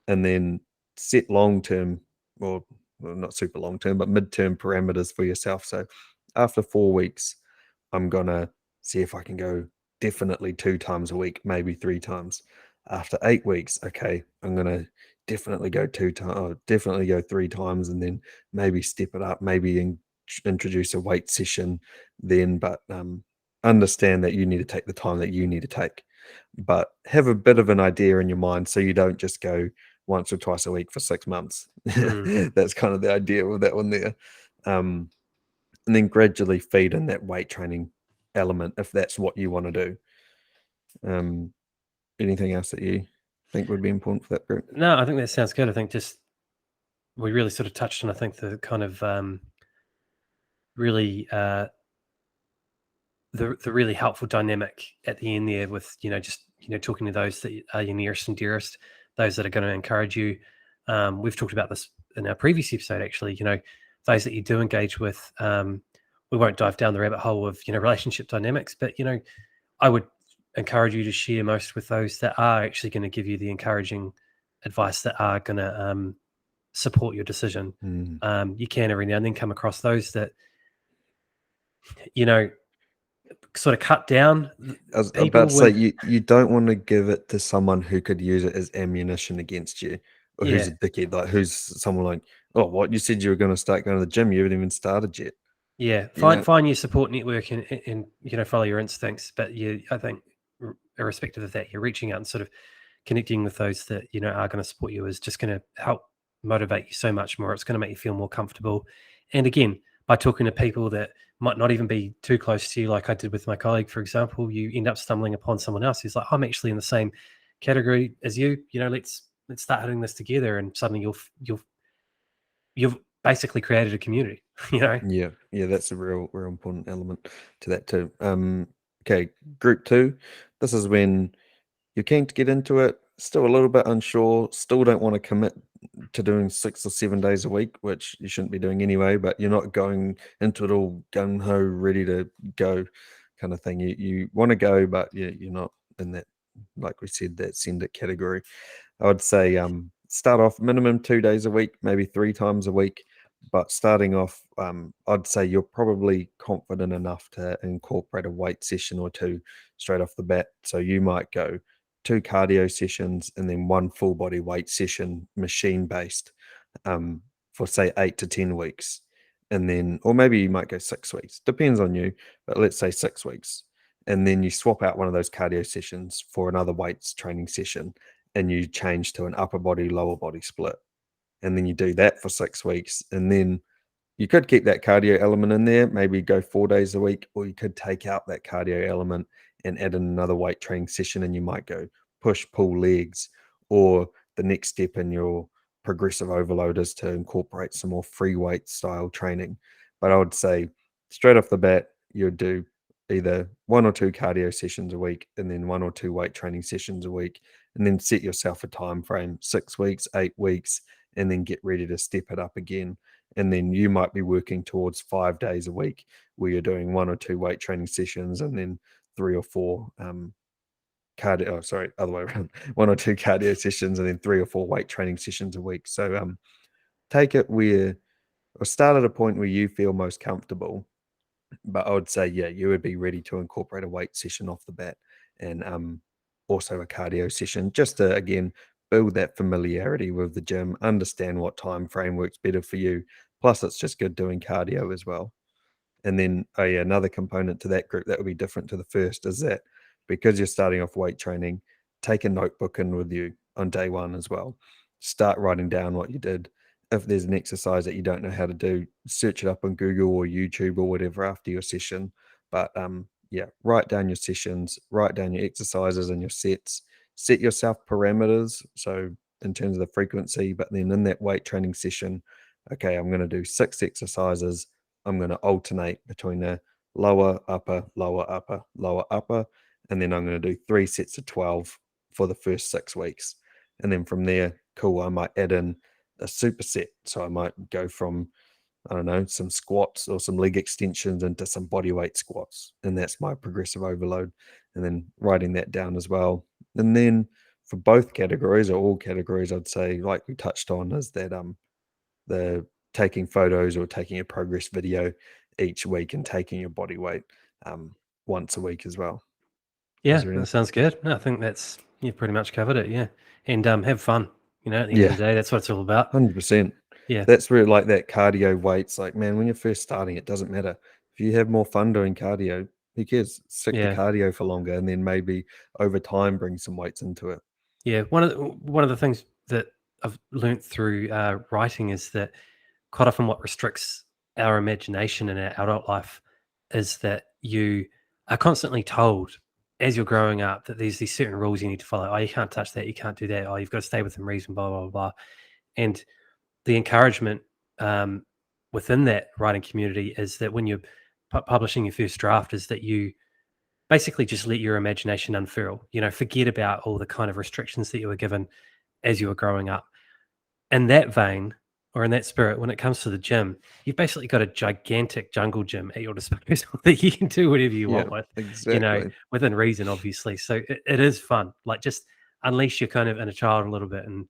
And then set long term, or well, not super long term, but mid-term parameters for yourself. So, after 4 weeks, I'm gonna see if I can go definitely 2 times a week, maybe 3 times. After 8 weeks, okay, I'm gonna definitely go 2 times, definitely go 3 times, and then maybe step it up, maybe introduce a weight session then, but understand that you need to take the time that you need to take. But have a bit of an idea in your mind so you don't just go once or twice a week for 6 months. Mm. That's kind of the idea with that one there. And then gradually feed in that weight training element if that's what you want to do. Anything else that you think would be important for that group? No, I think that sounds good. I think just we really sort of touched on, I think, the kind of really the really helpful dynamic at the end there with, just, talking to those that are your nearest and dearest, those that are going to encourage you. We've talked about this in our previous episode, actually, those that you do engage with. We won't dive down the rabbit hole of, relationship dynamics, but, I would encourage you to share most with those that are actually going to give you the encouraging advice, that are going to support your decision. You can every now and then come across those that, sort of cut down I was about people to say with, you don't want to give it to someone who could use it as ammunition against you, or who's yeah, a dickhead, like who's someone like, oh, what, you said you were going to start going to the gym, you haven't even started yet. yeah. You know, Find your support network, and follow your instincts. But I think, irrespective of that, you're reaching out and sort of connecting with those that are going to support you is just going to help motivate you so much more. It's going to make you feel more comfortable. And again, by talking to people that might not even be too close to you, like I did with my colleague, for example, you end up stumbling upon someone else who's like, I'm actually in the same category as you. Let's start hitting this together, and suddenly you've basically created a community. yeah, that's a real important element to that too. Okay, group 2, this is when you're keen to get into it, still a little bit unsure, still don't want to commit to doing 6 or 7 days a week, which you shouldn't be doing anyway, but you're not going into it all gung ho, ready to go kind of thing. You want to go, but you're not in that, like we said, that send it category. I would say start off minimum 2 days a week, maybe 3 times a week. But starting off, I'd say you're probably confident enough to incorporate a weight session or two straight off the bat. So you might go 2 cardio sessions and then 1 full body weight session, machine based, for say 8 to 10 weeks. And then, or maybe you might go 6 weeks, depends on you, but let's say 6 weeks. And then you swap out one of those cardio sessions for another weights training session, and you change to an upper body, lower body split. And then you do that for 6 weeks. And then you could keep that cardio element in there, maybe go 4 days a week, or you could take out that cardio element and add in another weight training session. And you might go push, pull legs, or the next step in your progressive overload is to incorporate some more free weight style training. But I would say straight off the bat, you'd do either 1 or 2 cardio sessions a week and then 1 or 2 weight training sessions a week, and then set yourself a time frame, 6 weeks, 8 weeks, and then get ready to step it up again. And then you might be working towards 5 days a week where you're doing 1 or 2 weight training sessions and then 3 or 4 cardio, oh, sorry, other way around, 1 or 2 cardio sessions and then 3 or 4 weight training sessions a week. So take it where, or start at a point where you feel most comfortable. But I would say, yeah, you would be ready to incorporate a weight session off the bat, and also a cardio session, just to again build that familiarity with the gym, understand what time frame works better for you. Plus, it's just good doing cardio as well. And then another component to that group that would be different to the first is that because you're starting off weight training, take a notebook in with you on day one as well. Start writing down what you did. If there's an exercise that you don't know how to do, search it up on Google or YouTube or whatever after your session. But yeah, write down your sessions, write down your exercises and your sets, set yourself parameters. So in terms of the frequency, but then in that weight training session, okay, I'm going to do 6 exercises. I'm going to alternate between a lower, upper, lower, upper, lower, upper, and then I'm going to do 3 sets of 12 for the first 6 weeks. And then from there, cool, I might add in a superset. So I might go from, I don't know, some squats or some leg extensions into some body weight squats. And that's my progressive overload. And then writing that down as well. And then for both categories or all categories, I'd say, like we touched on, is that the taking photos or taking a progress video each week and taking your body weight once a week as well. Is Yeah, there that any? sounds good. No, I think that's, you've pretty much covered it. Yeah, and have fun. At the end of Yeah, the day, that's what it's all about. 100%. Yeah, That's where like that cardio weights, like, man, when you're first starting, it doesn't matter. If you have more fun doing cardio, who cares? Stick to yeah, cardio for longer and then maybe over time bring some weights into it. yeah. One of the things that I've learnt through writing is that quite often what restricts our imagination in our adult life is that you are constantly told as you're growing up that there's these certain rules you need to follow. Oh, you can't touch that. You can't do that. Oh, you've got to stay within reason. Blah blah blah. Blah. And the encouragement within that writing community is that when you're publishing your first draft, is that you basically just let your imagination unfurl. Forget about all the kind of restrictions that you were given as you were growing up. In that vein, or in that spirit, when it comes to the gym, you've basically got a gigantic jungle gym at your disposal that you can do whatever you Yeah, want with, exactly. within reason, obviously. So it is fun. Like, just unleash your kind of inner child a little bit, and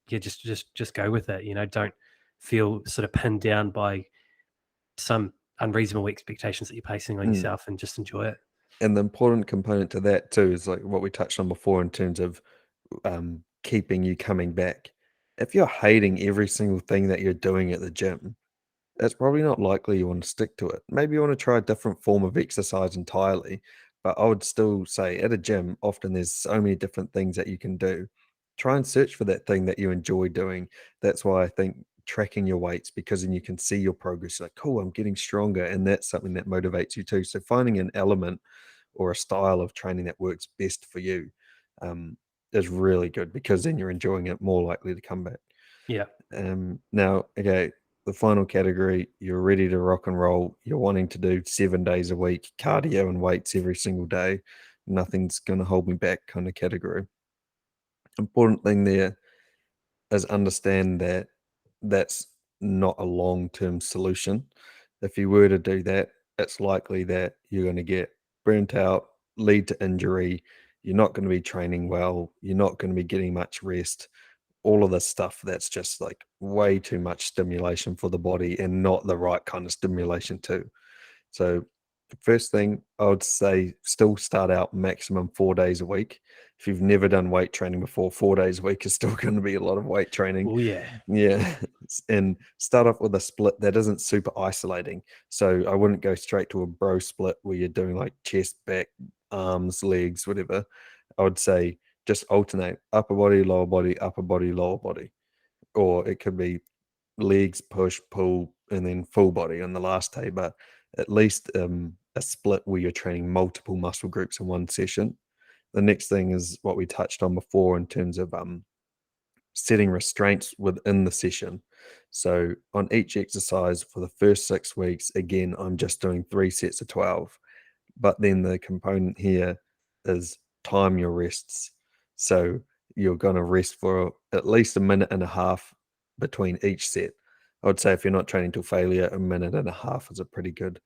yeah, just go with it. Don't feel sort of pinned down by some unreasonable expectations that you're placing on Mm. yourself, and just enjoy it. And the important component to that too is like what we touched on before in terms of keeping you coming back. If you're hating every single thing that you're doing at the gym, it's probably not likely you want to stick to it. Maybe you want to try a different form of exercise entirely, but I would still say at a gym, often there's so many different things that you can do. Try and search for that thing that you enjoy doing. That's why I think tracking your weights, because then you can see your progress. Like, cool, I'm getting stronger. And that's something that motivates you too. So finding an element or a style of training that works best for you um, is really good because then you're enjoying it, more likely to come back. Yeah. Now, okay, the final category, you're ready to rock and roll. You're wanting to do 7 days a week, cardio and weights every single day. Nothing's going to hold me back kind of category. Important thing there is understand that that's not a long-term solution. If you were to do that, it's likely that you're going to get burnt out, lead to injury. You're not going to be training well. You're not going to be getting much rest, all of this stuff that's just like way too much stimulation for the body and not the right kind of stimulation too. So first thing I would say, still start out maximum 4 days a week. If you've never done weight training before, 4 days a week is still going to be a lot of weight training. Oh yeah. Yeah. And start off with a split that isn't super isolating. So I wouldn't go straight to a bro split where you're doing like chest, back, arms, legs, whatever. I would say just alternate upper body, lower body, upper body, lower body. Or it could be legs, push, pull, and then full body on the last day, but at least a split where you're training multiple muscle groups in one session. The next thing is what we touched on before in terms of setting restraints within the session. So on each exercise for the first 6 weeks, again, I'm just doing 3 sets of 12. But then the component here is time your rests. So you're going to rest for at least a minute and a half between each set. I would say if you're not training to failure, a minute and a half is a pretty good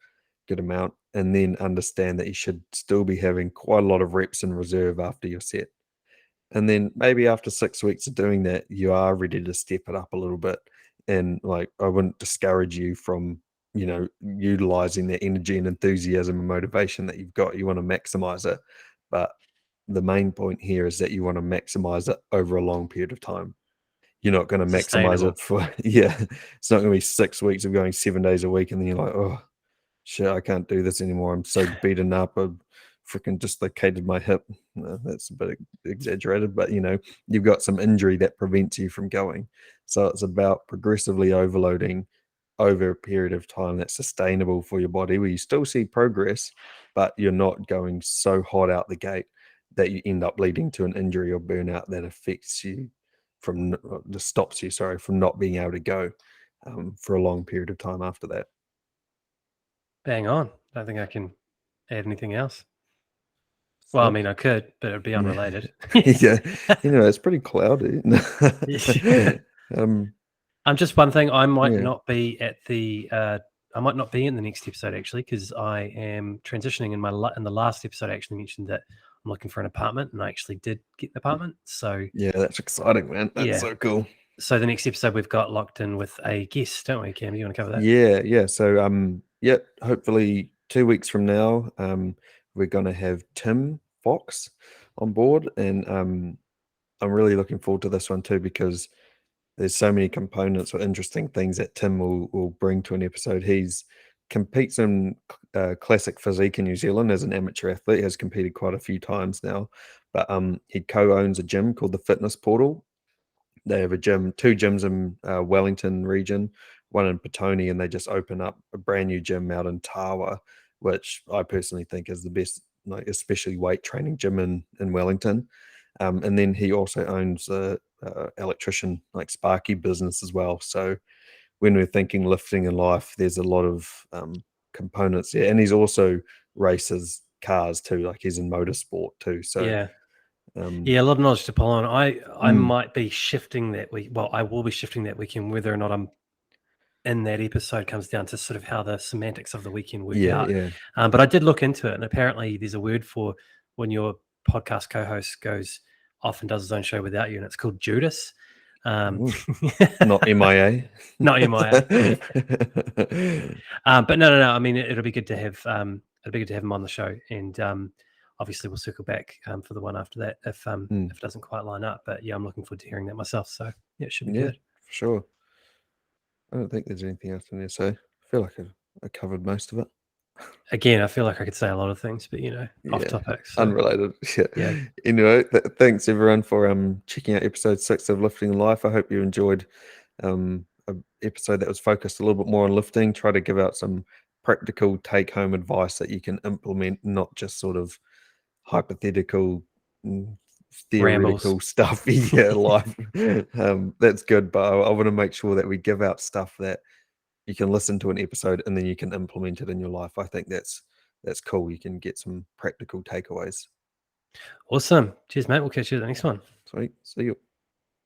amount. And then understand that you should still be having quite a lot of reps in reserve after your set. And then maybe after 6 weeks of doing that, you are ready to step it up a little bit. And like, I wouldn't discourage you from, utilizing that energy and enthusiasm and motivation that you've got. You want to maximize it. But the main point here is that you want to maximize it over a long period of time. You're not going to maximize Sustainable. it for, yeah, it's not going to be 6 weeks of going 7 days a week. And then you're like, oh, shit, I can't do this anymore. I'm so beaten up. I've freaking dislocated my hip. No, that's a bit exaggerated, but you've got some injury that prevents you from going. So it's about progressively overloading over a period of time that's sustainable for your body, where you still see progress, but you're not going so hot out the gate that you end up leading to an injury or burnout that affects you just stops you, sorry, from not being able to go for a long period of time after that. Bang on. Don't think I can add anything else. Well, I Sick. mean, I could, but it'd be Yeah. unrelated. Yeah. It's pretty cloudy. Yeah. Um, Just one thing. I might yeah. not be at the. I might not be in the next episode actually, because I am transitioning. In the last episode, I actually mentioned that I'm looking for an apartment, and I actually did get an apartment. So Yeah, that's exciting, man. That's yeah. so cool. So the next episode we've got locked in with a guest, don't we, Cam? Do you want to cover that? Yeah, yeah. So yeah, hopefully 2 weeks from now, we're gonna have Tim Fox on board. And I'm really looking forward to this one too, because there's so many components or interesting things that Tim will bring to an episode. He's competes in classic physique in New Zealand as an amateur athlete. Has competed quite a few times now, but he co-owns a gym called the Fitness Portal. They have two gyms in Wellington region, one in Petone, and they just open up a brand new gym out in Tawa, which I personally think is the best, like especially weight training gym in Wellington. And then he also owns a electrician like Sparky business as well. So when we're thinking lifting in life, there's a lot of components there, and he's also races cars too. Like he's in motorsport too. So Yeah. um, Yeah, a lot of knowledge to pull on. I mm, might be shifting that week. Well, I will be shifting that weekend. Whether or not I'm in that episode comes down to sort of how the semantics of the weekend work yeah, out. yeah. But I did look into it, and apparently there's a word for when your podcast co-host goes off and does his own show without you, and it's called Judas. Ooh, not MIA. Not MIA. But no. I mean, it'll be good to have him on the show, and obviously we'll circle back for the one after that if it doesn't quite line up. But yeah, I'm looking forward to hearing that myself. So yeah, it should be Yeah, good. for sure. I don't think there's anything else in there, so I feel like I covered most of it. Again, I feel like I could say a lot of things, but off Yeah, topic. So, unrelated. yeah. Anyway, thanks everyone for checking out episode 6 of Lifting in Life. I hope you enjoyed a episode that was focused a little bit more on lifting. Try to give out some practical take-home advice that you can implement, not just sort of hypothetical, mm, Rambles. theoretical stuff. Yeah, life. That's good, but I want to make sure that we give out stuff that you can listen to an episode and then you can implement it in your life. I think that's cool. You can get some practical takeaways. Awesome. Cheers, mate. We'll catch you at the next one. Sweet. See you.